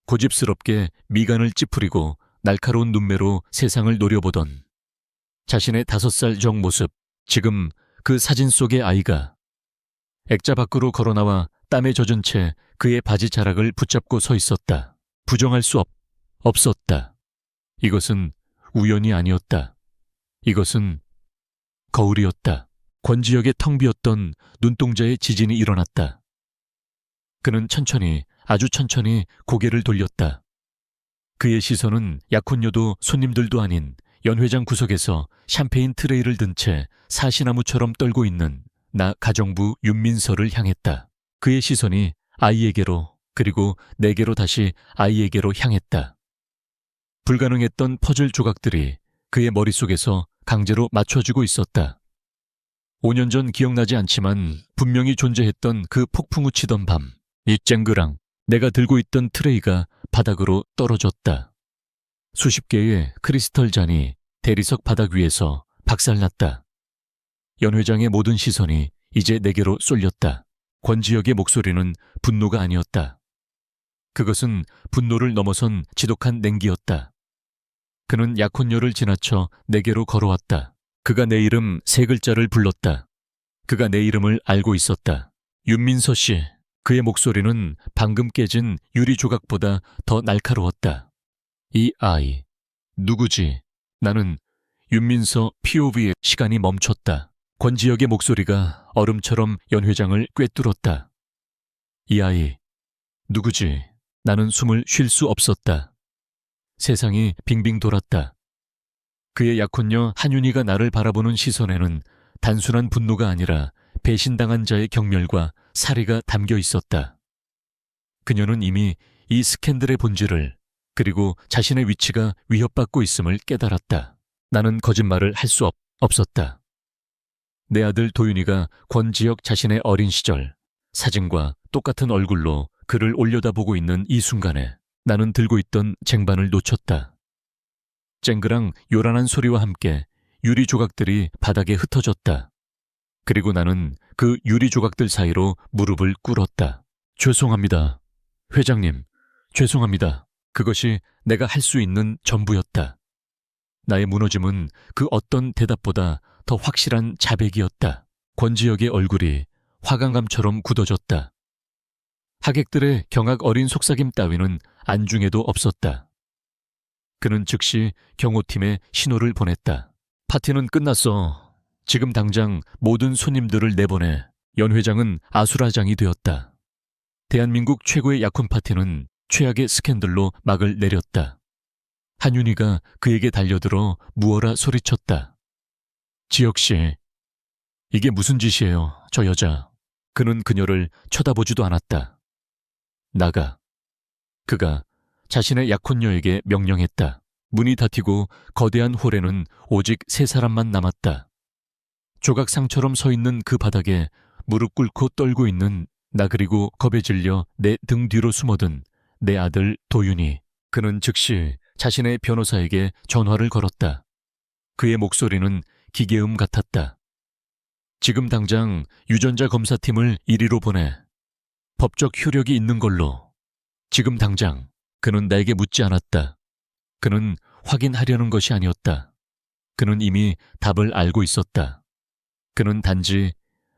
고집스럽게 미간을 찌푸리고 날카로운 눈매로 세상을 노려보던 자신의 5살 정 모습. 지금 그 사진 속의 아이가 액자 밖으로 걸어나와 땀에 젖은 채 그의 바지 자락을 붙잡고 서 있었다. 부정할 수 없었다. 이것은 우연이 아니었다. 이것은 거울이었다. 권지혁의 텅 비었던 눈동자에 지진이 일어났다. 그는 천천히 아주 천천히 고개를 돌렸다. 그의 시선은 약혼녀도 손님들도 아닌 연회장 구석에서 샴페인 트레이를 든 채 사시나무처럼 떨고 있는 나 가정부 윤민서를 향했다. 그의 시선이 아이에게로 그리고 내게로 다시 아이에게로 향했다. 불가능했던 퍼즐 조각들이 그의 머릿속에서 강제로 맞춰지고 있었다. 5년 전 기억나지 않지만 분명히 존재했던 그 폭풍우 치던 밤, 이 쨍그랑 내가 들고 있던 트레이가 바닥으로 떨어졌다. 수십 개의 크리스털 잔이 대리석 바닥 위에서 박살났다. 연 회장의 모든 시선이 이제 내게로 쏠렸다. 권지혁의 목소리는 분노가 아니었다. 그것은 분노를 넘어선 지독한 냉기였다. 그는 약혼녀를 지나쳐 내게로 걸어왔다. 그가 내 이름 3글자를 불렀다. 그가 내 이름을 알고 있었다. 윤민서 씨. 그의 목소리는 방금 깨진 유리 조각보다 더 날카로웠다. 이 아이, 누구지? 나는 윤민서 POV의 시간이 멈췄다. 권지혁의 목소리가 얼음처럼 연 회장을 꿰뚫었다. 이 아이, 누구지? 나는 숨을 쉴 수 없었다. 세상이 빙빙 돌았다. 그의 약혼녀 한윤희가 나를 바라보는 시선에는 단순한 분노가 아니라 배신당한 자의 경멸과 사리가 담겨 있었다. 그녀는 이미 이 스캔들의 본질을 그리고 자신의 위치가 위협받고 있음을 깨달았다. 나는 거짓말을 할 수 없었다. 내 아들 도윤이가 권지혁 자신의 어린 시절 사진과 똑같은 얼굴로 그를 올려다보고 있는 이 순간에 나는 들고 있던 쟁반을 놓쳤다. 쨍그랑 요란한 소리와 함께 유리 조각들이 바닥에 흩어졌다. 그리고 나는 그 유리 조각들 사이로 무릎을 꿇었다. 죄송합니다. 회장님, 죄송합니다. 그것이 내가 할 수 있는 전부였다. 나의 무너짐은 그 어떤 대답보다 더 확실한 자백이었다. 권지혁의 얼굴이 화강감처럼 굳어졌다. 하객들의 경악 어린 속삭임 따위는 안중에도 없었다. 그는 즉시 경호팀에 신호를 보냈다. 파티는 끝났어. 지금 당장 모든 손님들을 내보내. 연 회장은 아수라장이 되었다. 대한민국 최고의 약혼 파티는 최악의 스캔들로 막을 내렸다. 한윤희가 그에게 달려들어 무어라 소리쳤다. 지혁씨, 이게 무슨 짓이에요, 저 여자. 그는 그녀를 쳐다보지도 않았다. 나가. 그가 자신의 약혼녀에게 명령했다. 문이 닫히고 거대한 홀에는 오직 3사람만 남았다. 조각상처럼 서 있는 그 바닥에 무릎 꿇고 떨고 있는 나 그리고 겁에 질려 내 등 뒤로 숨어든 내 아들 도윤이. 그는 즉시 자신의 변호사에게 전화를 걸었다. 그의 목소리는 기계음 같았다. 지금 당장 유전자 검사팀을 이리로 보내. 법적 효력이 있는 걸로. 지금 당장. 그는 나에게 묻지 않았다. 그는 확인하려는 것이 아니었다. 그는 이미 답을 알고 있었다. 그는 단지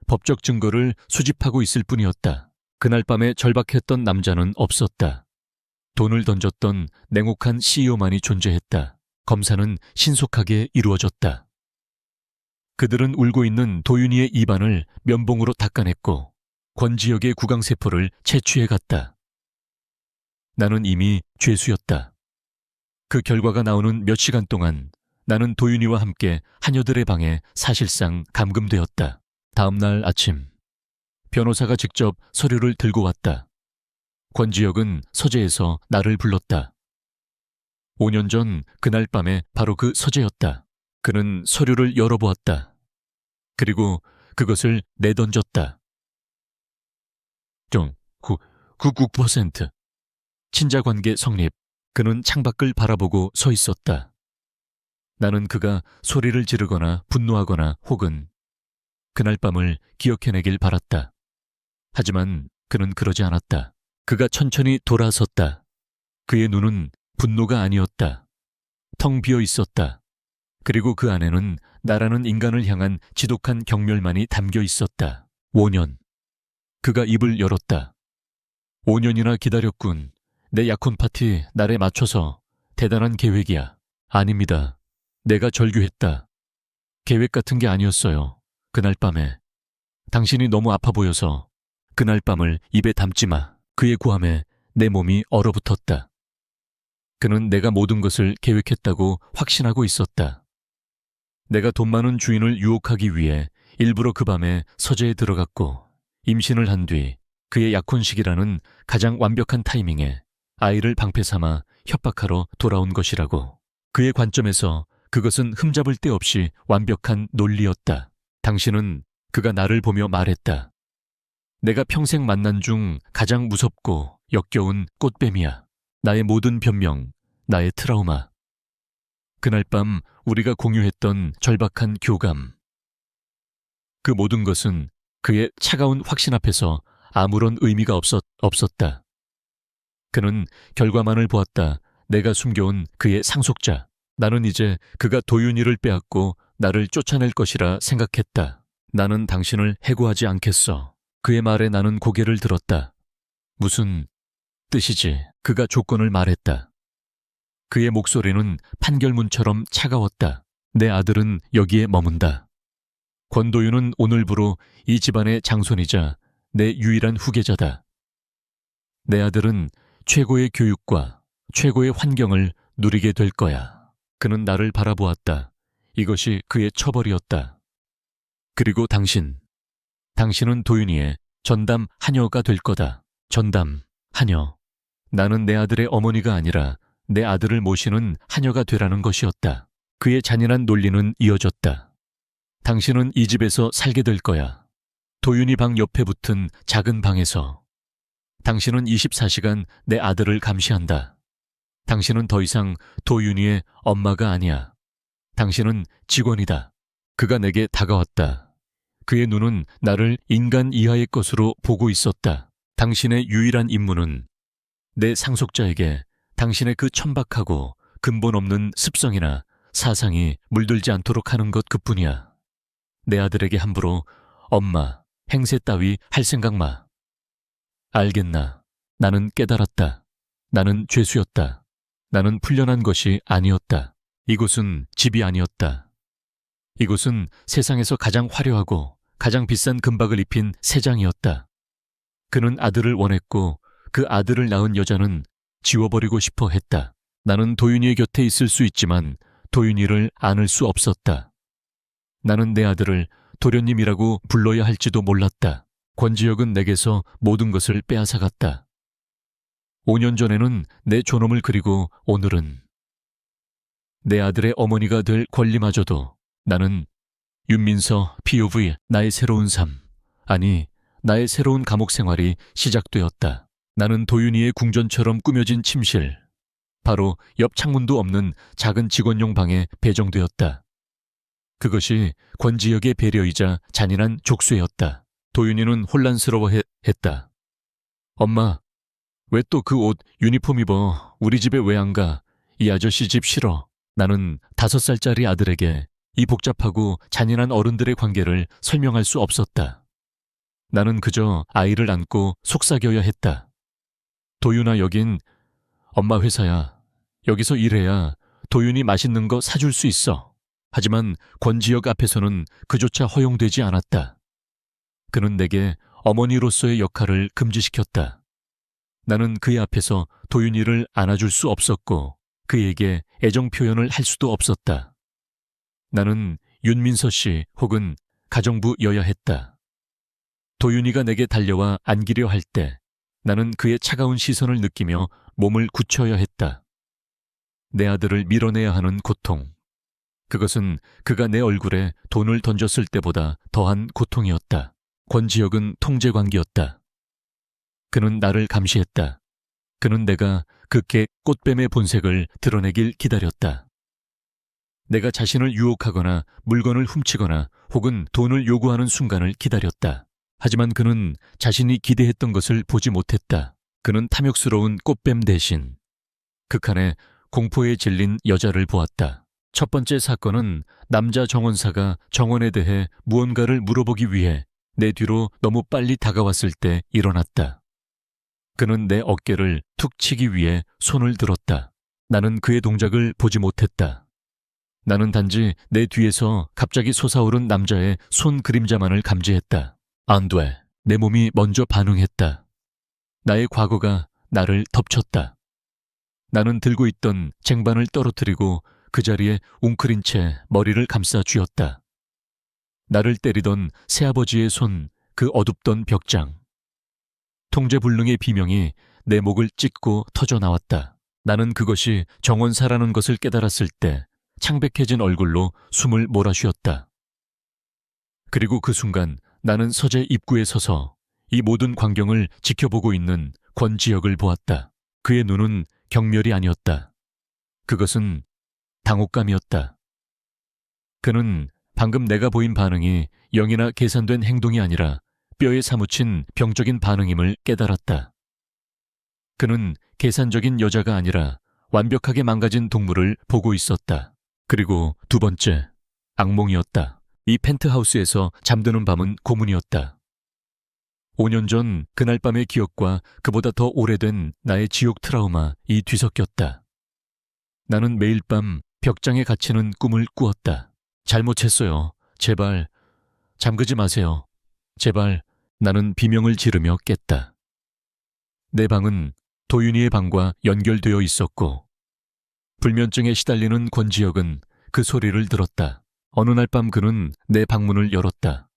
법적 증거를 수집하고 있을 뿐이었다. 그날 밤에 절박했던 남자는 없었다. 돈을 던졌던 냉혹한 CEO만이 존재했다. 검사는 신속하게 이루어졌다. 그들은 울고 있는 도윤이의 입안을 면봉으로 닦아냈고 권지혁의 구강세포를 채취해갔다. 나는 이미 죄수였다. 그 결과가 나오는 몇 시간 동안 나는 도윤이와 함께 하녀들의 방에 사실상 감금되었다. 다음 날 아침, 변호사가 직접 서류를 들고 왔다. 권지혁은 서재에서 나를 불렀다. 5년 전 그날 밤에 바로 그 서재였다. 그는 서류를 열어보았다. 그리고 그것을 내던졌다. 99%. 친자관계 성립. 그는 창밖을 바라보고 서 있었다. 나는 그가 소리를 지르거나 분노하거나 혹은 그날 밤을 기억해내길 바랐다. 하지만 그는 그러지 않았다. 그가 천천히 돌아섰다. 그의 눈은 분노가 아니었다. 텅 비어 있었다. 그리고 그 안에는 나라는 인간을 향한 지독한 경멸만이 담겨 있었다. 5년. 그가 입을 열었다. 5년이나 기다렸군. 내 약혼 파티 날에 맞춰서 대단한 계획이야. 아닙니다. 내가 절규했다. 계획 같은 게 아니었어요. 그날 밤에. 당신이 너무 아파 보여서 그날 밤을 입에 담지 마. 그의 고함에 내 몸이 얼어붙었다. 그는 내가 모든 것을 계획했다고 확신하고 있었다. 내가 돈 많은 주인을 유혹하기 위해 일부러 그 밤에 서재에 들어갔고 임신을 한 뒤 그의 약혼식이라는 가장 완벽한 타이밍에 아이를 방패 삼아 협박하러 돌아온 것이라고. 그의 관점에서 그것은 흠잡을 데 없이 완벽한 논리였다. 당신은 그가 나를 보며 말했다. 내가 평생 만난 중 가장 무섭고 역겨운 꽃뱀이야. 나의 모든 변명, 나의 트라우마. 그날 밤 우리가 공유했던 절박한 교감. 그 모든 것은 그의 차가운 확신 앞에서 아무런 의미가 없었다. 그는 결과만을 보았다. 내가 숨겨온 그의 상속자. 나는 이제 그가 도윤이를 빼앗고 나를 쫓아낼 것이라 생각했다. 나는 당신을 해고하지 않겠어. 그의 말에 나는 고개를 들었다. 무슨 뜻이지? 그가 조건을 말했다. 그의 목소리는 판결문처럼 차가웠다. 내 아들은 여기에 머문다. 권도윤은 오늘부로 이 집안의 장손이자 내 유일한 후계자다. 내 아들은 최고의 교육과 최고의 환경을 누리게 될 거야. 그는 나를 바라보았다. 이것이 그의 처벌이었다. 그리고 당신은 도윤이의 전담 하녀가 될 거다. 전담 하녀. 나는 내 아들의 어머니가 아니라 내 아들을 모시는 하녀가 되라는 것이었다. 그의 잔인한 논리는 이어졌다. 당신은 이 집에서 살게 될 거야. 도윤이 방 옆에 붙은 작은 방에서. 당신은 24시간 내 아들을 감시한다. 당신은 더 이상 도윤이의 엄마가 아니야. 당신은 직원이다. 그가 내게 다가왔다. 그의 눈은 나를 인간 이하의 것으로 보고 있었다. 당신의 유일한 임무는 내 상속자에게 당신의 그 천박하고 근본 없는 습성이나 사상이 물들지 않도록 하는 것 그뿐이야. 내 아들에게 함부로 엄마, 행세 따위 할 생각 마. 알겠나? 나는 깨달았다. 나는 죄수였다. 나는 풀려난 것이 아니었다. 이곳은 집이 아니었다. 이곳은 세상에서 가장 화려하고 가장 비싼 금박을 입힌 새장이었다. 그는 아들을 원했고 그 아들을 낳은 여자는 지워버리고 싶어 했다. 나는 도윤이의 곁에 있을 수 있지만 도윤이를 안을 수 없었다. 나는 내 아들을 도련님이라고 불러야 할지도 몰랐다. 권지혁은 내게서 모든 것을 빼앗아갔다. 5년 전에는 내 존엄을 그리고 오늘은 내 아들의 어머니가 될 권리마저도. 나는 윤민서 POV 나의 새로운 삶, 아니 나의 새로운 감옥 생활이 시작되었다. 나는 도윤이의 궁전처럼 꾸며진 침실, 바로 옆 창문도 없는 작은 직원용 방에 배정되었다. 그것이 권지혁의 배려이자 잔인한 족쇄였다. 도윤이는 혼란스러워했다. 엄마, 왜 또 그 옷 유니폼 입어? 우리 집에 왜 안 가? 이 아저씨 집 싫어. 나는 5살짜리 아들에게 이 복잡하고 잔인한 어른들의 관계를 설명할 수 없었다. 나는 그저 아이를 안고 속삭여야 했다. 도윤아, 여긴 엄마 회사야. 여기서 일해야 도윤이 맛있는 거 사줄 수 있어. 하지만 권지혁 앞에서는 그조차 허용되지 않았다. 그는 내게 어머니로서의 역할을 금지시켰다. 나는 그의 앞에서 도윤이를 안아줄 수 없었고 그에게 애정 표현을 할 수도 없었다. 나는 윤민서 씨 혹은 가정부여야 했다. 도윤이가 내게 달려와 안기려 할 때 나는 그의 차가운 시선을 느끼며 몸을 굳혀야 했다. 내 아들을 밀어내야 하는 고통. 그것은 그가 내 얼굴에 돈을 던졌을 때보다 더한 고통이었다. 권지혁은 통제관계였다. 그는 나를 감시했다. 그는 내가 그께 꽃뱀의 본색을 드러내길 기다렸다. 내가 자신을 유혹하거나 물건을 훔치거나 혹은 돈을 요구하는 순간을 기다렸다. 하지만 그는 자신이 기대했던 것을 보지 못했다. 그는 탐욕스러운 꽃뱀 대신 극한의 공포에 질린 여자를 보았다. 첫 번째 사건은 남자 정원사가 정원에 대해 무언가를 물어보기 위해 내 뒤로 너무 빨리 다가왔을 때 일어났다. 그는 내 어깨를 툭 치기 위해 손을 들었다. 나는 그의 동작을 보지 못했다. 나는 단지 내 뒤에서 갑자기 솟아오른 남자의 손 그림자만을 감지했다. 안 돼. 내 몸이 먼저 반응했다. 나의 과거가 나를 덮쳤다. 나는 들고 있던 쟁반을 떨어뜨리고 그 자리에 웅크린 채 머리를 감싸 쥐었다. 나를 때리던 새아버지의 손, 그 어둡던 벽장. 통제불능의 비명이 내 목을 찢고 터져 나왔다. 나는 그것이 정원사라는 것을 깨달았을 때 창백해진 얼굴로 숨을 몰아쉬었다. 그리고 그 순간 나는 서재 입구에 서서 이 모든 광경을 지켜보고 있는 권지혁을 보았다. 그의 눈은 경멸이 아니었다. 그것은 당혹감이었다. 그는 방금 내가 보인 반응이 영이나 계산된 행동이 아니라 뼈에 사무친 병적인 반응임을 깨달았다. 그는 계산적인 여자가 아니라 완벽하게 망가진 동물을 보고 있었다. 그리고 두 번째, 악몽이었다. 이 펜트하우스에서 잠드는 밤은 고문이었다. 5년 전 그날 밤의 기억과 그보다 더 오래된 나의 지옥 트라우마 이 뒤섞였다. 나는 매일 밤 벽장에 갇히는 꿈을 꾸었다. 잘못했어요. 제발 잠그지 마세요. 제발. 나는 비명을 지르며 깼다. 내 방은 도윤이의 방과 연결되어 있었고 불면증에 시달리는 권지혁은 그 소리를 들었다. 어느 날 밤 그는 내 방문을 열었다.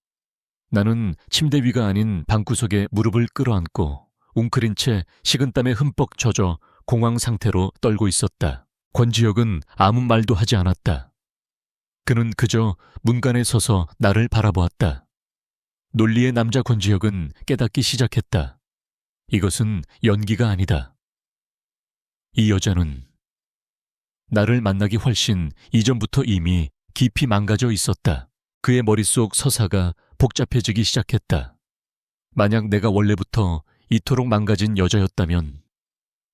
나는 침대 위가 아닌 방구석에 무릎을 끌어안고 웅크린 채 식은땀에 흠뻑 젖어 공황 상태로 떨고 있었다. 권지혁은 아무 말도 하지 않았다. 그는 그저 문간에 서서 나를 바라보았다. 논리의 남자 권지혁은 깨닫기 시작했다. 이것은 연기가 아니다. 이 여자는 나를 만나기 훨씬 이전부터 이미 깊이 망가져 있었다. 그의 머릿속 서사가 복잡해지기 시작했다. 만약 내가 원래부터 이토록 망가진 여자였다면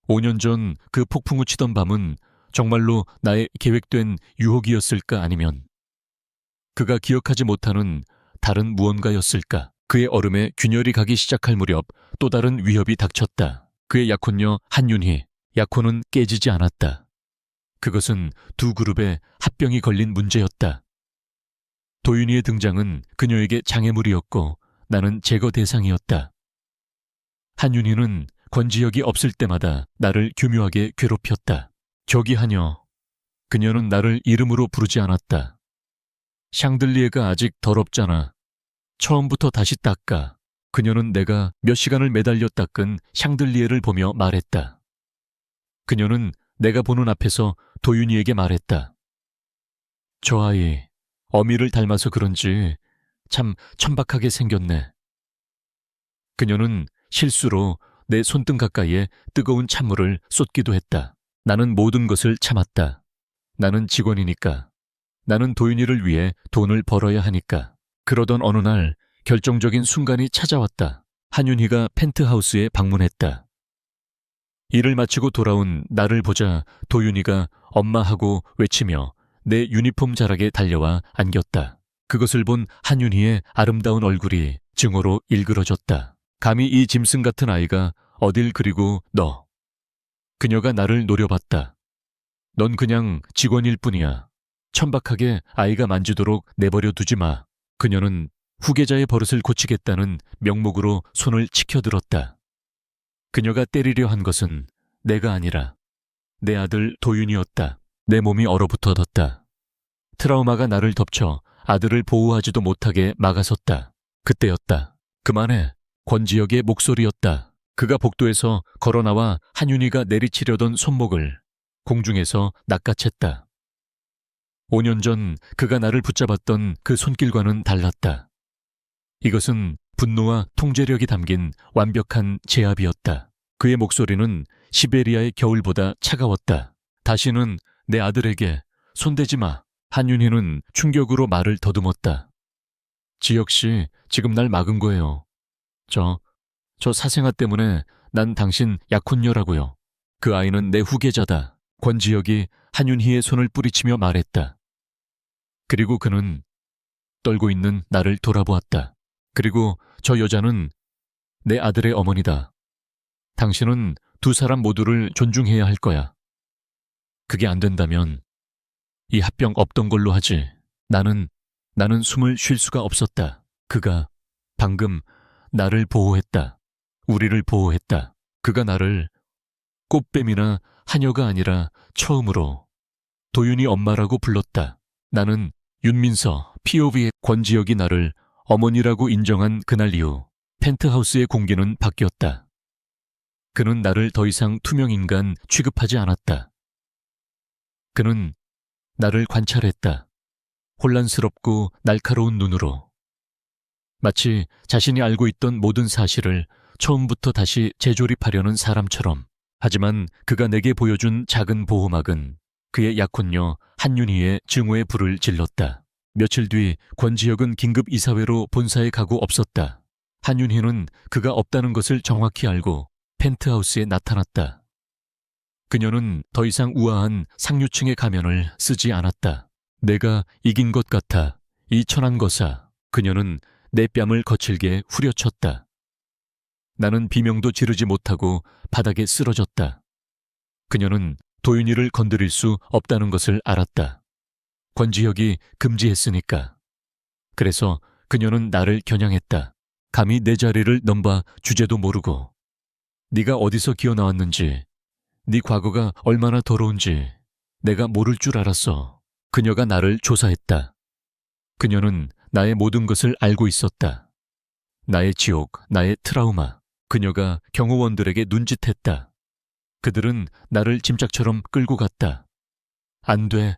5년 전 그 폭풍우 치던 밤은 정말로 나의 계획된 유혹이었을까 아니면 그가 기억하지 못하는 다른 무언가였을까? 그의 얼음에 균열이 가기 시작할 무렵 또 다른 위협이 닥쳤다. 그의 약혼녀 한윤희. 약혼은 깨지지 않았다. 그것은 두 그룹의 합병이 걸린 문제였다. 도윤이의 등장은 그녀에게 장애물이었고 나는 제거 대상이었다. 한윤희는 권지혁이 없을 때마다 나를 교묘하게 괴롭혔다. 저기 하녀. 그녀는 나를 이름으로 부르지 않았다. 샹들리에가 아직 더럽잖아. 처음부터 다시 닦아. 그녀는 내가 몇 시간을 매달려 닦은 샹들리에를 보며 말했다. 그녀는 내가 보는 앞에서 도윤이에게 말했다. 저 아이, 어미를 닮아서 그런지 참 천박하게 생겼네. 그녀는 실수로 내 손등 가까이에 뜨거운 찬물을 쏟기도 했다. 나는 모든 것을 참았다. 나는 직원이니까. 나는 도윤이를 위해 돈을 벌어야 하니까. 그러던 어느 날 결정적인 순간이 찾아왔다. 한윤희가 펜트하우스에 방문했다. 일을 마치고 돌아온 나를 보자 도윤이가 엄마하고 외치며 내 유니폼 자락에 달려와 안겼다. 그것을 본 한윤희의 아름다운 얼굴이 증오로 일그러졌다. 감히 이 짐승 같은 아이가 어딜 그리고 너. 그녀가 나를 노려봤다. 넌 그냥 직원일 뿐이야. 천박하게 아이가 만지도록 내버려 두지 마. 그녀는 후계자의 버릇을 고치겠다는 명목으로 손을 치켜들었다. 그녀가 때리려 한 것은 내가 아니라 내 아들 도윤이었다. 내 몸이 얼어붙어졌다. 트라우마가 나를 덮쳐 아들을 보호하지도 못하게 막아섰다. 그때였다. 그만해. 권지혁의 목소리였다. 그가 복도에서 걸어나와 한윤희가 내리치려던 손목을 공중에서 낚아챘다. 5년 전 그가 나를 붙잡았던 그 손길과는 달랐다. 이것은 분노와 통제력이 담긴 완벽한 제압이었다. 그의 목소리는 시베리아의 겨울보다 차가웠다. 다시는 내 아들에게 손대지 마. 한윤희는 충격으로 말을 더듬었다. 지혁 씨, 지금 날 막은 거예요. 저 사생아 때문에 난 당신 약혼녀라고요. 그 아이는 내 후계자다. 권지혁이 한윤희의 손을 뿌리치며 말했다. 그리고 그는 떨고 있는 나를 돌아보았다. 그리고 저 여자는 내 아들의 어머니다. 당신은 두 사람 모두를 존중해야 할 거야. 그게 안 된다면 이 합병 없던 걸로 하지. 나는 숨을 쉴 수가 없었다. 그가 방금 나를 보호했다. 우리를 보호했다. 그가 나를 꽃뱀이나 하녀가 아니라 처음으로 도윤이 엄마라고 불렀다. 나는 윤민서, POV의 권지혁이 나를 어머니라고 인정한 그날 이후 펜트하우스의 공기는 바뀌었다. 그는 나를 더 이상 투명인간 취급하지 않았다. 그는 나를 관찰했다. 혼란스럽고 날카로운 눈으로. 마치 자신이 알고 있던 모든 사실을 처음부터 다시 재조립하려는 사람처럼. 하지만 그가 내게 보여준 작은 보호막은 그의 약혼녀 한윤희의 증오의 불을 질렀다. 며칠 뒤 권지혁은 긴급 이사회로 본사에 가고 없었다. 한윤희는 그가 없다는 것을 정확히 알고 펜트하우스에 나타났다. 그녀는 더 이상 우아한 상류층의 가면을 쓰지 않았다. 내가 이긴 것 같아. 이 천한 거사. 그녀는 내 뺨을 거칠게 후려쳤다. 나는 비명도 지르지 못하고 바닥에 쓰러졌다. 그녀는 도윤이를 건드릴 수 없다는 것을 알았다. 권지혁이 금지했으니까. 그래서 그녀는 나를 겨냥했다. 감히 내 자리를 넘봐 주제도 모르고. 네가 어디서 기어나왔는지, 네 과거가 얼마나 더러운지 내가 모를 줄 알았어. 그녀가 나를 조사했다. 그녀는 나의 모든 것을 알고 있었다. 나의 지옥, 나의 트라우마. 그녀가 경호원들에게 눈짓했다. 그들은 나를 짐짝처럼 끌고 갔다. 안 돼,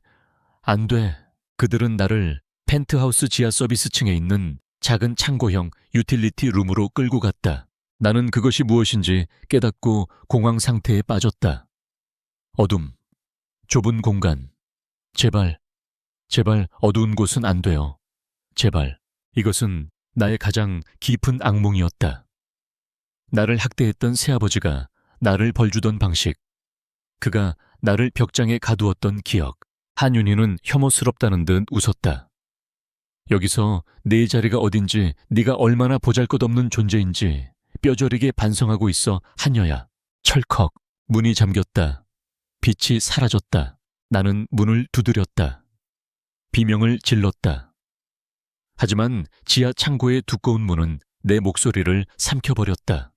안 돼. 그들은 나를 펜트하우스 지하 서비스층에 있는 작은 창고형 유틸리티 룸으로 끌고 갔다. 나는 그것이 무엇인지 깨닫고 공황 상태에 빠졌다. 어둠, 좁은 공간. 제발, 제발 어두운 곳은 안 돼요. 제발. 이것은 나의 가장 깊은 악몽이었다. 나를 학대했던 새아버지가 나를 벌주던 방식. 그가 나를 벽장에 가두었던 기억. 한윤희는 혐오스럽다는 듯 웃었다. 여기서 내 자리가 어딘지, 네가 얼마나 보잘것없는 존재인지 뼈저리게 반성하고 있어, 한여야. 철컥. 문이 잠겼다. 빛이 사라졌다. 나는 문을 두드렸다. 비명을 질렀다. 하지만 지하 창고의 두꺼운 문은 내 목소리를 삼켜버렸다.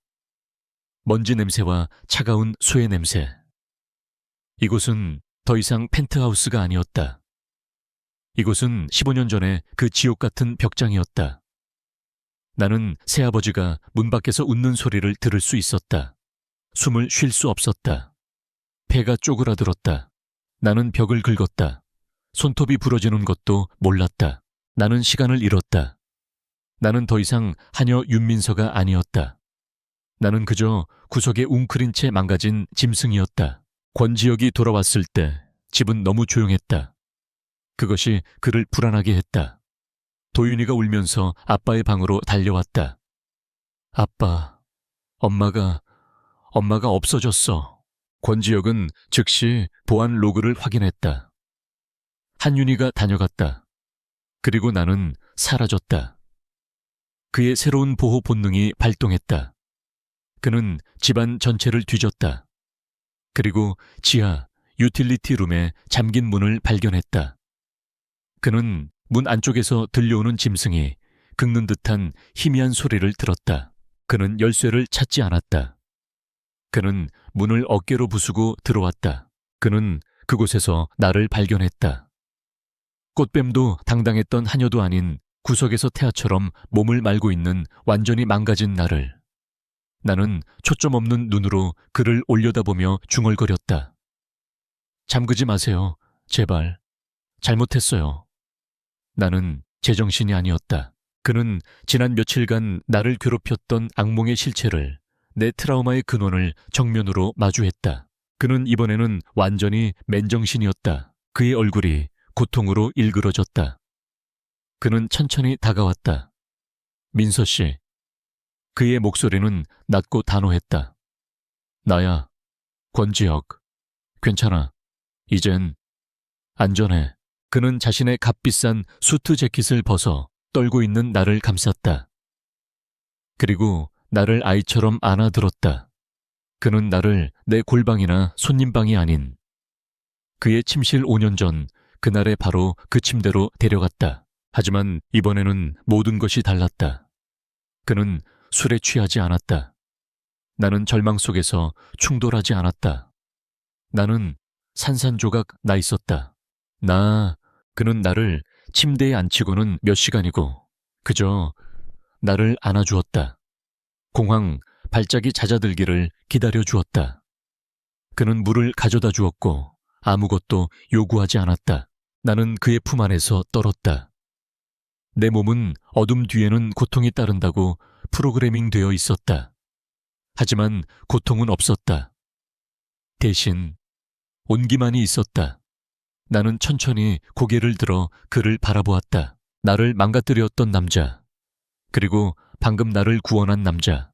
먼지 냄새와 차가운 쇠 냄새. 이곳은 더 이상 펜트하우스가 아니었다. 이곳은 15년 전에 그 지옥 같은 벽장이었다. 나는 새아버지가 문 밖에서 웃는 소리를 들을 수 있었다. 숨을 쉴 수 없었다. 폐가 쪼그라들었다. 나는 벽을 긁었다. 손톱이 부러지는 것도 몰랐다. 나는 시간을 잃었다. 나는 더 이상 하녀 윤민서가 아니었다. 나는 그저 구석에 웅크린 채 망가진 짐승이었다. 권지혁이 돌아왔을 때 집은 너무 조용했다. 그것이 그를 불안하게 했다. 도윤이가 울면서 아빠의 방으로 달려왔다. 아빠, 엄마가 없어졌어. 권지혁은 즉시 보안 로그를 확인했다. 한윤희가 다녀갔다. 그리고 나는 사라졌다. 그의 새로운 보호 본능이 발동했다. 그는 집안 전체를 뒤졌다. 그리고 지하 유틸리티 룸에 잠긴 문을 발견했다. 그는 문 안쪽에서 들려오는 짐승이 긁는 듯한 희미한 소리를 들었다. 그는 열쇠를 찾지 않았다. 그는 문을 어깨로 부수고 들어왔다. 그는 그곳에서 나를 발견했다. 꽃뱀도 당당했던 하녀도 아닌 구석에서 태아처럼 몸을 말고 있는 완전히 망가진 나를. 나는 초점 없는 눈으로 그를 올려다보며 중얼거렸다. 잠그지 마세요. 제발. 잘못했어요. 나는 제정신이 아니었다. 그는 지난 며칠간 나를 괴롭혔던 악몽의 실체를, 내 트라우마의 근원을 정면으로 마주했다. 그는 이번에는 완전히 맨정신이었다. 그의 얼굴이 고통으로 일그러졌다. 그는 천천히 다가왔다. 민서 씨. 그의 목소리는 낮고 단호했다. 나야, 권지혁. 괜찮아. 이젠 안전해. 그는 자신의 값비싼 수트 재킷을 벗어 떨고 있는 나를 감쌌다. 그리고 나를 아이처럼 안아들었다. 그는 나를 내 골방이나 손님방이 아닌 그의 침실 5년 전 그날에 바로 그 침대로 데려갔다. 하지만 이번에는 모든 것이 달랐다. 그는 술에 취하지 않았다. 나는 절망 속에서 충돌하지 않았다. 나는 산산조각 나 있었다. 그는 나를 침대에 앉히고는 몇 시간이고 그저 나를 안아주었다. 공황 발작이 잦아들기를 기다려 주었다. 그는 물을 가져다 주었고 아무것도 요구하지 않았다. 나는 그의 품 안에서 떨었다. 내 몸은 어둠 뒤에는 고통이 따른다고 프로그래밍 되어 있었다. 하지만 고통은 없었다. 대신 온기만이 있었다. 나는 천천히 고개를 들어 그를 바라보았다. 나를 망가뜨렸던 남자, 그리고 방금 나를 구원한 남자.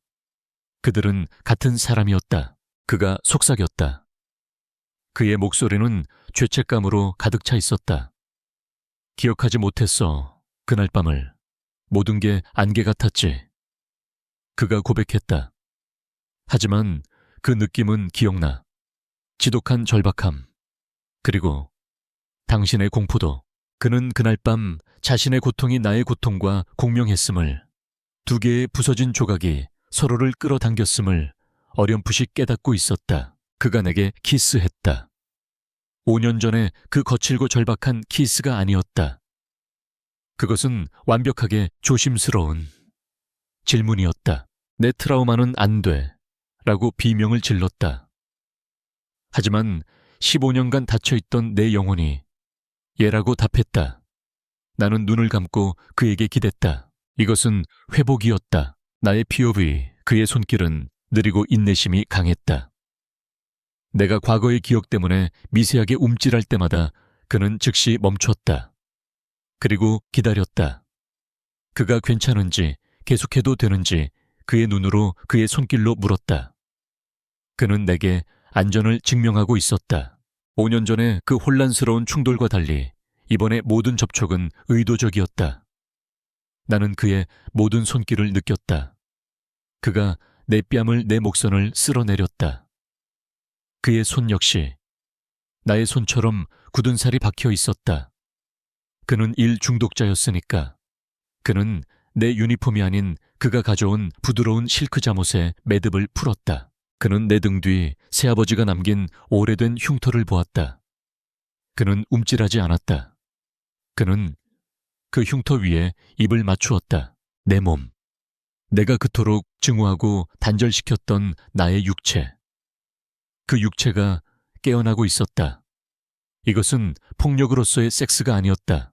그들은 같은 사람이었다. 그가 속삭였다. 그의 목소리는 죄책감으로 가득 차 있었다. 기억하지 못했어. 그날 밤을. 모든 게 안개 같았지. 그가 고백했다. 하지만 그 느낌은 기억나. 지독한 절박함. 그리고 당신의 공포도. 그는 그날 밤 자신의 고통이 나의 고통과 공명했음을, 두 개의 부서진 조각이 서로를 끌어당겼음을 어렴풋이 깨닫고 있었다. 그가 내게 키스했다. 5년 전에 그 거칠고 절박한 키스가 아니었다. 그것은 완벽하게 조심스러운 질문이었다. 내 트라우마는 안 돼. 라고 비명을 질렀다. 하지만 15년간 닫혀있던 내 영혼이 얘라고 답했다. 나는 눈을 감고 그에게 기댔다. 이것은 회복이었다. 나의 POV, 그의 손길은 느리고 인내심이 강했다. 내가 과거의 기억 때문에 미세하게 움찔할 때마다 그는 즉시 멈췄다. 그리고 기다렸다. 그가 괜찮은지, 계속해도 되는지 그의 눈으로 그의 손길로 물었다. 그는 내게 안전을 증명하고 있었다. 5년 전에 그 혼란스러운 충돌과 달리 이번에 모든 접촉은 의도적이었다. 나는 그의 모든 손길을 느꼈다. 그가 내 뺨을, 내 목선을 쓸어내렸다. 그의 손 역시 나의 손처럼 굳은 살이 박혀 있었다. 그는 일 중독자였으니까. 그는 내 유니폼이 아닌 그가 가져온 부드러운 실크 잠옷에 매듭을 풀었다. 그는 내 등 뒤 새아버지가 남긴 오래된 흉터를 보았다. 그는 움찔하지 않았다. 그는 그 흉터 위에 입을 맞추었다. 내 몸. 내가 그토록 증오하고 단절시켰던 나의 육체. 그 육체가 깨어나고 있었다. 이것은 폭력으로서의 섹스가 아니었다.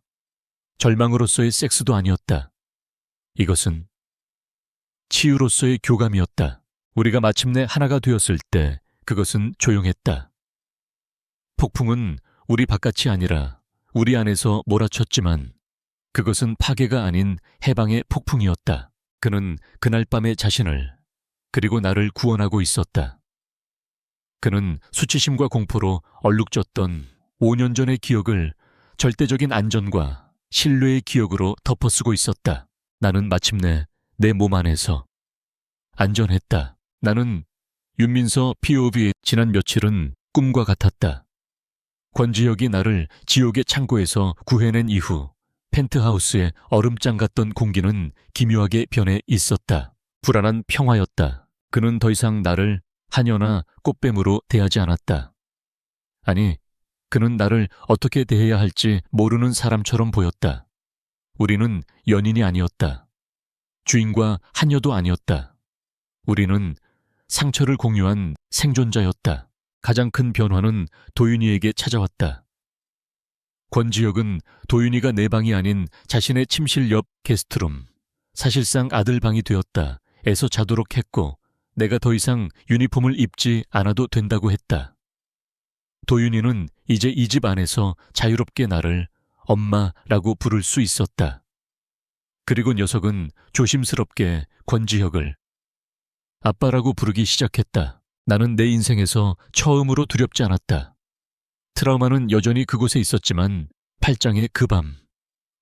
절망으로서의 섹스도 아니었다. 이것은 치유로서의 교감이었다. 우리가 마침내 하나가 되었을 때 그것은 조용했다. 폭풍은 우리 바깥이 아니라 우리 안에서 몰아쳤지만 그것은 파괴가 아닌 해방의 폭풍이었다. 그는 그날 밤의 자신을, 그리고 나를 구원하고 있었다. 그는 수치심과 공포로 얼룩졌던 5년 전의 기억을 절대적인 안전과 신뢰의 기억으로 덮어쓰고 있었다. 나는 마침내 내 몸 안에서 안전했다. 나는 윤민서 POV의 지난 며칠은 꿈과 같았다. 권지혁이 나를 지옥의 창고에서 구해낸 이후 펜트하우스의 얼음장 같던 공기는 기묘하게 변해 있었다. 불안한 평화였다. 그는 더 이상 나를 하녀나 꽃뱀으로 대하지 않았다. 아니, 그는 나를 어떻게 대해야 할지 모르는 사람처럼 보였다. 우리는 연인이 아니었다. 주인과 하녀도 아니었다. 우리는 상처를 공유한 생존자였다. 가장 큰 변화는 도윤이에게 찾아왔다. 권지혁은 도윤이가 내 방이 아닌 자신의 침실 옆 게스트룸, 사실상 아들 방이 되었다. 에서 자도록 했고 내가 더 이상 유니폼을 입지 않아도 된다고 했다. 도윤이는 이제 이 집 안에서 자유롭게 나를 엄마라고 부를 수 있었다. 그리고 녀석은 조심스럽게 권지혁을 아빠라고 부르기 시작했다. 나는 내 인생에서 처음으로 두렵지 않았다. 트라우마는 여전히 그곳에 있었지만 팔짱의 그 밤,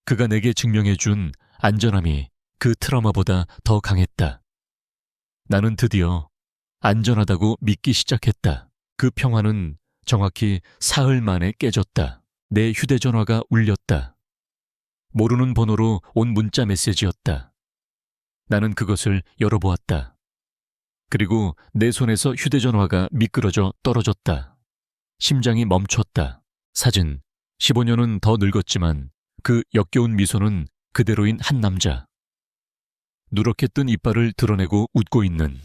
그가 내게 증명해준 안전함이 그 트라우마보다 더 강했다. 나는 드디어 안전하다고 믿기 시작했다. 그 평화는 정확히 사흘 만에 깨졌다. 내 휴대전화가 울렸다. 모르는 번호로 온 문자 메시지였다. 나는 그것을 열어보았다. 그리고 내 손에서 휴대전화가 미끄러져 떨어졌다. 심장이 멈췄다. 사진. 15년은 더 늙었지만 그 역겨운 미소는 그대로인 한 남자. 누렇게 뜬 이빨을 드러내고 웃고 있는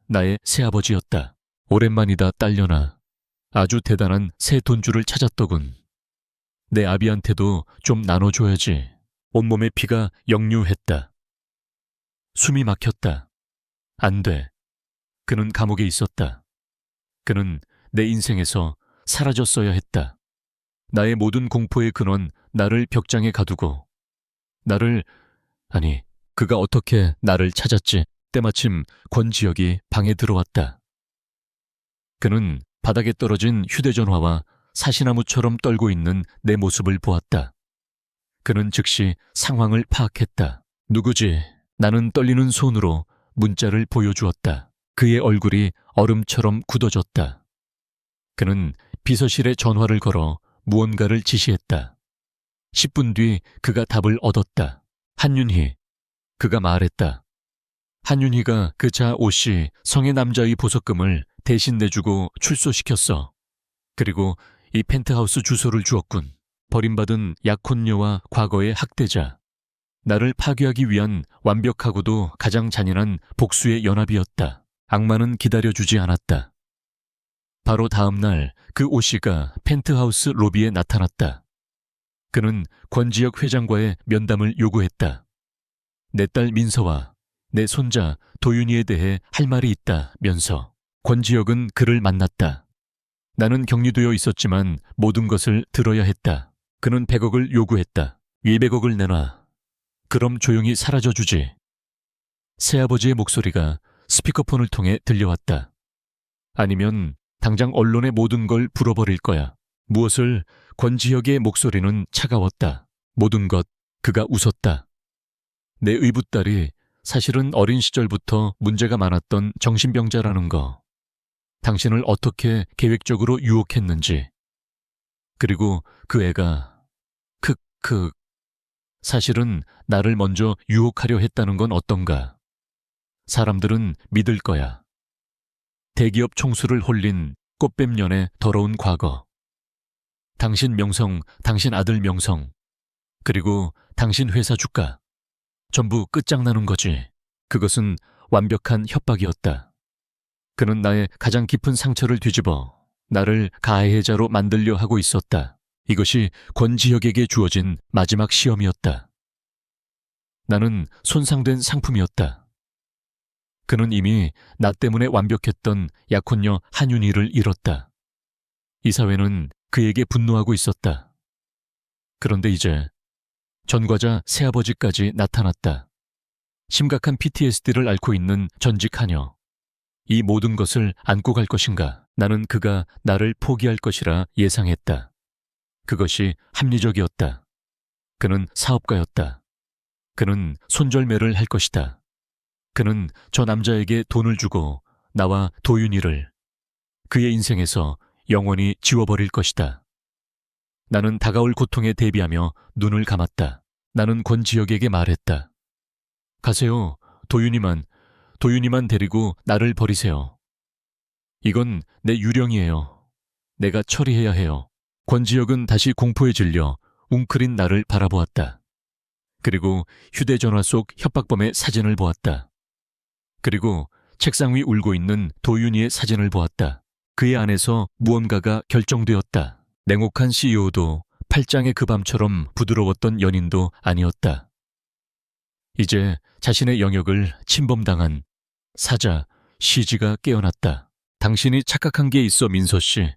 나의 새아버지였다. 오랜만이다, 딸려나. 아주 대단한 새 돈줄을 찾았더군. 내 아비한테도 좀 나눠줘야지. 온몸에 피가 역류했다. 숨이 막혔다. 안 돼. 그는 감옥에 있었다. 그는 내 인생에서 사라졌어야 했다. 나의 모든 공포의 근원, 나를 벽장에 가두고 아니, 그가 어떻게 나를 찾았지? 때마침 권지혁이 방에 들어왔다. 그는 바닥에 떨어진 휴대전화와 사시나무처럼 떨고 있는 내 모습을 보았다. 그는 즉시 상황을 파악했다. 누구지? 나는 떨리는 손으로 문자를 보여주었다. 그의 얼굴이 얼음처럼 굳어졌다. 그는 비서실에 전화를 걸어 무언가를 지시했다. 10분 뒤 그가 답을 얻었다. 한윤희. 그가 말했다. 한윤희가 그 자 오씨 성의 남자의 보석금을 대신 내주고 출소시켰어. 그리고 이 펜트하우스 주소를 주었군. 버림받은 약혼녀와 과거의 학대자. 나를 파괴하기 위한 완벽하고도 가장 잔인한 복수의 연합이었다. 악마는 기다려주지 않았다. 바로 다음 날 그 오씨가 펜트하우스 로비에 나타났다. 그는 권지혁 회장과의 면담을 요구했다. 내 딸 민서와 내 손자 도윤이에 대해 할 말이 있다면서 권지혁은 그를 만났다. 나는 격리되어 있었지만 모든 것을 들어야 했다. 그는 100억을 요구했다. 200억을 내놔. 그럼 조용히 사라져주지. 새아버지의 목소리가 스피커폰을 통해 들려왔다. 아니면 당장 언론의 모든 걸 불어버릴 거야. 무엇을? 권지혁의 목소리는 차가웠다. 모든 것. 그가 웃었다. 내 의붓딸이 사실은 어린 시절부터 문제가 많았던 정신병자라는 거. 당신을 어떻게 계획적으로 유혹했는지. 그리고 그 애가 사실은 나를 먼저 유혹하려 했다는 건 어떤가. 사람들은 믿을 거야. 대기업 총수를 홀린 꽃뱀년의 더러운 과거. 당신 명성, 당신 아들 명성, 그리고 당신 회사 주가. 전부 끝장나는 거지. 그것은 완벽한 협박이었다. 그는 나의 가장 깊은 상처를 뒤집어 나를 가해자로 만들려 하고 있었다. 이것이 권지혁에게 주어진 마지막 시험이었다. 나는 손상된 상품이었다. 그는 이미 나 때문에 완벽했던 약혼녀 한윤희를 잃었다. 이 사회는 그에게 분노하고 있었다. 그런데 이제 전과자 새아버지까지 나타났다. 심각한 PTSD를 앓고 있는 전직 하녀. 이 모든 것을 안고 갈 것인가? 나는 그가 나를 포기할 것이라 예상했다. 그것이 합리적이었다. 그는 사업가였다. 그는 손절매를 할 것이다. 그는 저 남자에게 돈을 주고 나와 도윤이를 그의 인생에서 영원히 지워버릴 것이다. 나는 다가올 고통에 대비하며 눈을 감았다. 나는 권지혁에게 말했다. 가세요. 도윤이만 데리고 나를 버리세요. 이건 내 유령이에요. 내가 처리해야 해요. 권지혁은 다시 공포에 질려 웅크린 나를 바라보았다. 그리고 휴대전화 속 협박범의 사진을 보았다. 그리고 책상 위 울고 있는 도윤이의 사진을 보았다. 그의 안에서 무언가가 결정되었다. 냉혹한 CEO도 팔짱의 그 밤처럼 부드러웠던 연인도 아니었다. 이제 자신의 영역을 침범당한 사자 시지가 깨어났다. 당신이 착각한 게 있어, 민서 씨.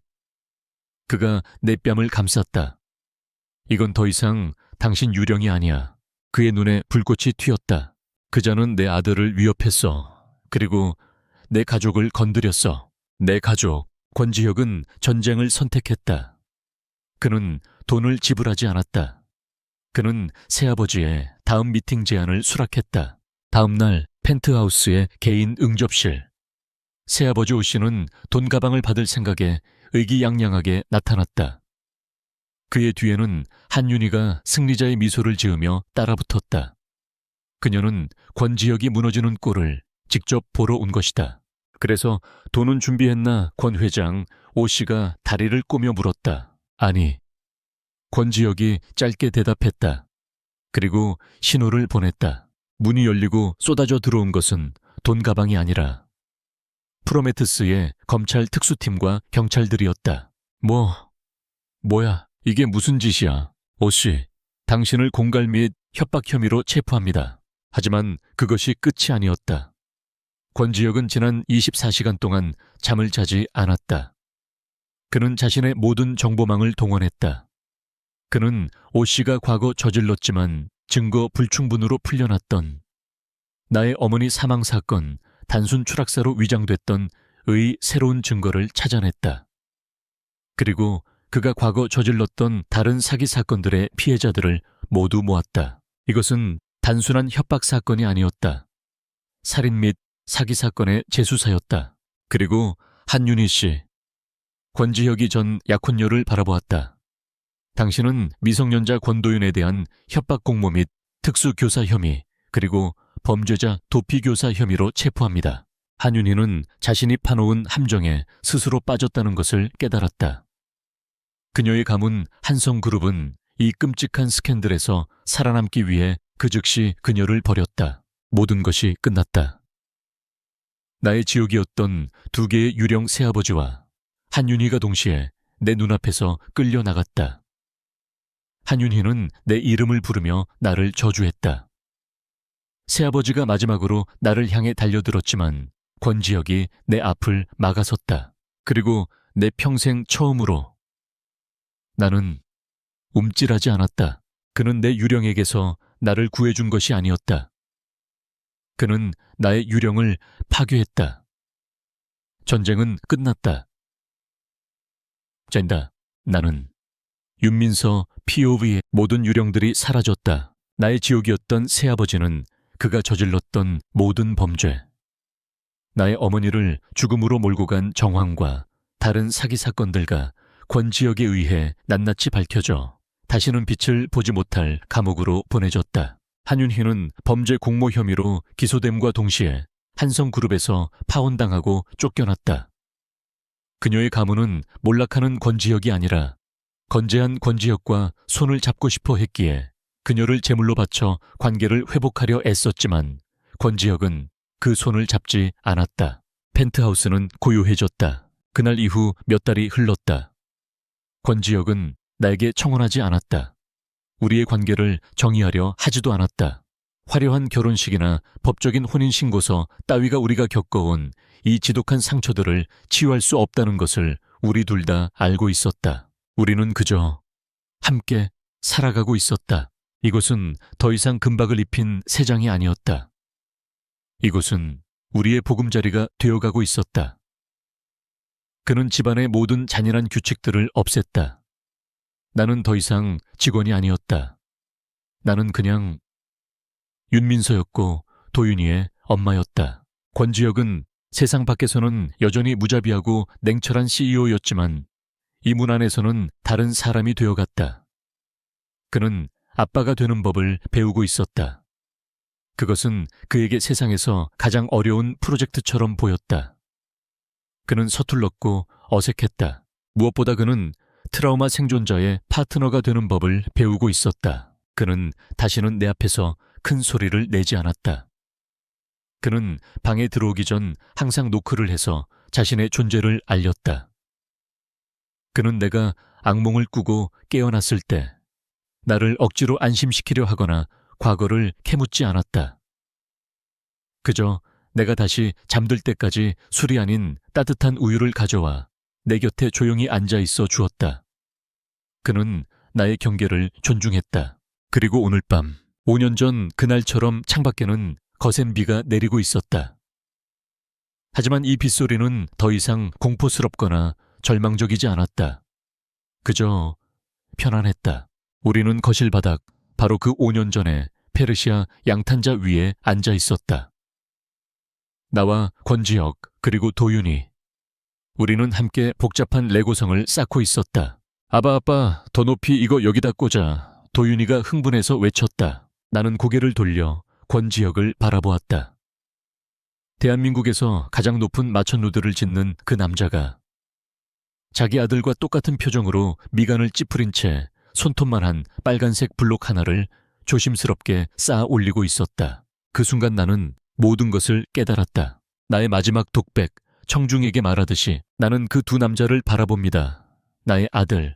그가 내 뺨을 감쌌다. 이건 더 이상 당신 유령이 아니야. 그의 눈에 불꽃이 튀었다. 그자는 내 아들을 위협했어. 그리고 내 가족을 건드렸어. 내 가족. 권지혁은 전쟁을 선택했다. 그는 돈을 지불하지 않았다. 그는 새아버지의 다음 미팅 제안을 수락했다. 다음 날 펜트하우스의 개인 응접실. 새아버지 오씨는 돈 가방을 받을 생각에 의기양양하게 나타났다. 그의 뒤에는 한윤희가 승리자의 미소를 지으며 따라붙었다. 그녀는 권지혁이 무너지는 꼴을 직접 보러 온 것이다. 그래서 돈은 준비했나 권 회장, 오 씨가 다리를 꼬며 물었다. 아니. 권지혁이 짧게 대답했다. 그리고 신호를 보냈다. 문이 열리고 쏟아져 들어온 것은 돈 가방이 아니라 프로메테스의 검찰 특수팀과 경찰들이었다. 뭐야, 이게 무슨 짓이야. 오 씨, 당신을 공갈 및 협박 혐의로 체포합니다. 하지만 그것이 끝이 아니었다. 권지혁은 지난 24시간 동안 잠을 자지 않았다. 그는 자신의 모든 정보망을 동원했다. 그는 오 씨가 과거 저질렀지만 증거 불충분으로 풀려났던 나의 어머니 사망 사건, 단순 추락사로 위장됐던 의 새로운 증거를 찾아냈다. 그리고 그가 과거 저질렀던 다른 사기 사건들의 피해자들을 모두 모았다. 이것은 단순한 협박 사건이 아니었다. 살인 및 사기 사건의 재수사였다. 그리고 한윤희 씨, 권지혁이 전 약혼녀를 바라보았다. 당신은 미성년자 권도윤에 대한 협박 공모 및 특수교사 혐의, 그리고 범죄자 도피교사 혐의로 체포합니다. 한윤희는 자신이 파놓은 함정에 스스로 빠졌다는 것을 깨달았다. 그녀의 가문 한성그룹은 이 끔찍한 스캔들에서 살아남기 위해 그 즉시 그녀를 버렸다. 모든 것이 끝났다. 나의 지옥이었던 두 개의 유령 새아버지와 한윤희가 동시에 내 눈앞에서 끌려나갔다. 한윤희는 내 이름을 부르며 나를 저주했다. 새아버지가 마지막으로 나를 향해 달려들었지만 권지혁이 내 앞을 막아섰다. 그리고 내 평생 처음으로 나는 움찔하지 않았다. 그는 내 유령에게서 나를 구해준 것이 아니었다. 그는 나의 유령을 파괴했다. 전쟁은 끝났다. 젠다, 나는 윤민서 POV의 모든 유령들이 사라졌다. 나의 지옥이었던 새아버지는 그가 저질렀던 모든 범죄, 나의 어머니를 죽음으로 몰고 간 정황과 다른 사기 사건들과 권지혁에 의해 낱낱이 밝혀져 다시는 빛을 보지 못할 감옥으로 보내졌다. 한윤희는 범죄 공모 혐의로 기소됨과 동시에 한성그룹에서 파혼당하고 쫓겨났다. 그녀의 가문은 몰락하는 권지혁이 아니라 건재한 권지혁과 손을 잡고 싶어 했기에 그녀를 제물로 바쳐 관계를 회복하려 애썼지만 권지혁은 그 손을 잡지 않았다. 펜트하우스는 고요해졌다. 그날 이후 몇 달이 흘렀다. 권지혁은 나에게 청혼하지 않았다. 우리의 관계를 정의하려 하지도 않았다. 화려한 결혼식이나 법적인 혼인신고서 따위가 우리가 겪어온 이 지독한 상처들을 치유할 수 없다는 것을 우리 둘 다 알고 있었다. 우리는 그저 함께 살아가고 있었다. 이곳은 더 이상 금박을 입힌 세장이 아니었다. 이곳은 우리의 보금자리가 되어가고 있었다. 그는 집안의 모든 잔인한 규칙들을 없앴다. 나는 더 이상 직원이 아니었다. 나는 그냥 윤민서였고 도윤이의 엄마였다. 권지혁은 세상 밖에서는 여전히 무자비하고 냉철한 CEO였지만 이 문 안에서는 다른 사람이 되어갔다. 그는 아빠가 되는 법을 배우고 있었다. 그것은 그에게 세상에서 가장 어려운 프로젝트처럼 보였다. 그는 서툴렀고 어색했다. 무엇보다 그는 트라우마 생존자의 파트너가 되는 법을 배우고 있었다. 그는 다시는 내 앞에서 큰 소리를 내지 않았다. 그는 방에 들어오기 전 항상 노크를 해서 자신의 존재를 알렸다. 그는 내가 악몽을 꾸고 깨어났을 때 나를 억지로 안심시키려 하거나 과거를 캐묻지 않았다. 그저 내가 다시 잠들 때까지 술이 아닌 따뜻한 우유를 가져와 내 곁에 조용히 앉아 있어 주었다. 그는 나의 경계를 존중했다. 그리고 오늘 밤, 5년 전 그날처럼 창밖에는 거센 비가 내리고 있었다. 하지만 이 빗소리는 더 이상 공포스럽거나 절망적이지 않았다. 그저 편안했다. 우리는 거실 바닥, 바로 그 5년 전에 페르시아 양탄자 위에 앉아 있었다. 나와 권지혁 그리고 도윤이. 우리는 함께 복잡한 레고성을 쌓고 있었다. 아빠, 더 높이 이거 여기다 꽂아. 도윤이가 흥분해서 외쳤다. 나는 고개를 돌려 권지혁을 바라보았다. 대한민국에서 가장 높은 마천루들을 짓는 그 남자가 자기 아들과 똑같은 표정으로 미간을 찌푸린 채 손톱만한 빨간색 블록 하나를 조심스럽게 쌓아 올리고 있었다. 그 순간 나는 모든 것을 깨달았다. 나의 마지막 독백, 청중에게 말하듯이 나는 그 두 남자를 바라봅니다. 나의 아들,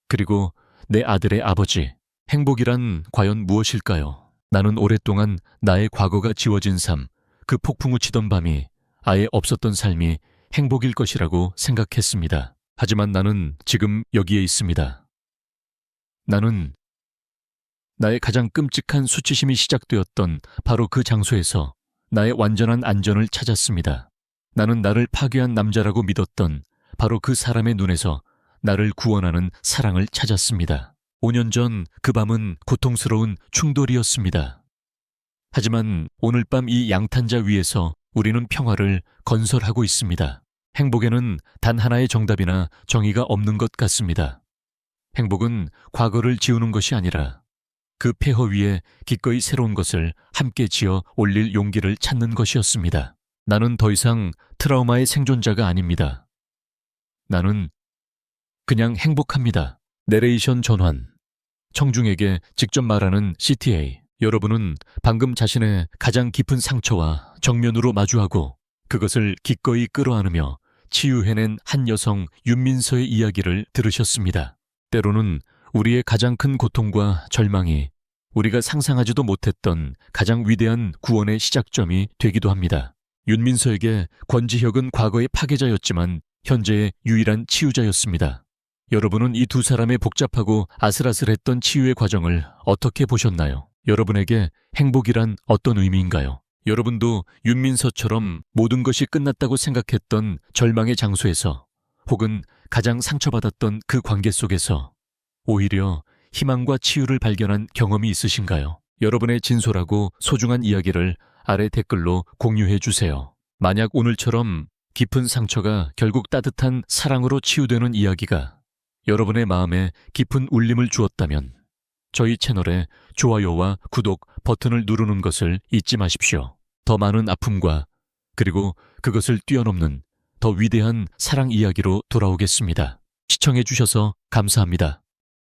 그리고 내 아들의 아버지. 행복이란 과연 무엇일까요? 나는 오랫동안 나의 과거가 지워진 삶, 그 폭풍우 치던 밤이 아예 없었던 삶이 행복일 것이라고 생각했습니다. 하지만 나는 지금 여기에 있습니다. 나는 나의 가장 끔찍한 수치심이 시작되었던 바로 그 장소에서 나의 완전한 안전을 찾았습니다. 나는 나를 파괴한 남자라고 믿었던 바로 그 사람의 눈에서 나를 구원하는 사랑을 찾았습니다. 5년 전 그 밤은 고통스러운 충돌이었습니다. 하지만 오늘 밤 이 양탄자 위에서 우리는 평화를 건설하고 있습니다. 행복에는 단 하나의 정답이나 정의가 없는 것 같습니다. 행복은 과거를 지우는 것이 아니라 그 폐허 위에 기꺼이 새로운 것을 함께 지어 올릴 용기를 찾는 것이었습니다. 나는 더 이상 트라우마의 생존자가 아닙니다. 나는 그냥 행복합니다. 내레이션 전환. 청중에게 직접 말하는 CTA. 여러분은 방금 자신의 가장 깊은 상처와 정면으로 마주하고 그것을 기꺼이 끌어안으며 치유해낸 한 여성 윤민서의 이야기를 들으셨습니다. 때로는 우리의 가장 큰 고통과 절망이 우리가 상상하지도 못했던 가장 위대한 구원의 시작점이 되기도 합니다. 윤민서에게 권지혁은 과거의 파괴자였지만 현재의 유일한 치유자였습니다. 여러분은 이 두 사람의 복잡하고 아슬아슬했던 치유의 과정을 어떻게 보셨나요? 여러분에게 행복이란 어떤 의미인가요? 여러분도 윤민서처럼 모든 것이 끝났다고 생각했던 절망의 장소에서 혹은 가장 상처받았던 그 관계 속에서 오히려 희망과 치유를 발견한 경험이 있으신가요? 여러분의 진솔하고 소중한 이야기를 아래 댓글로 공유해 주세요. 만약 오늘처럼 깊은 상처가 결국 따뜻한 사랑으로 치유되는 이야기가 여러분의 마음에 깊은 울림을 주었다면 저희 채널에 좋아요와 구독 버튼을 누르는 것을 잊지 마십시오. 더 많은 아픔과 그리고 그것을 뛰어넘는 더 위대한 사랑 이야기로 돌아오겠습니다. 시청해 주셔서 감사합니다.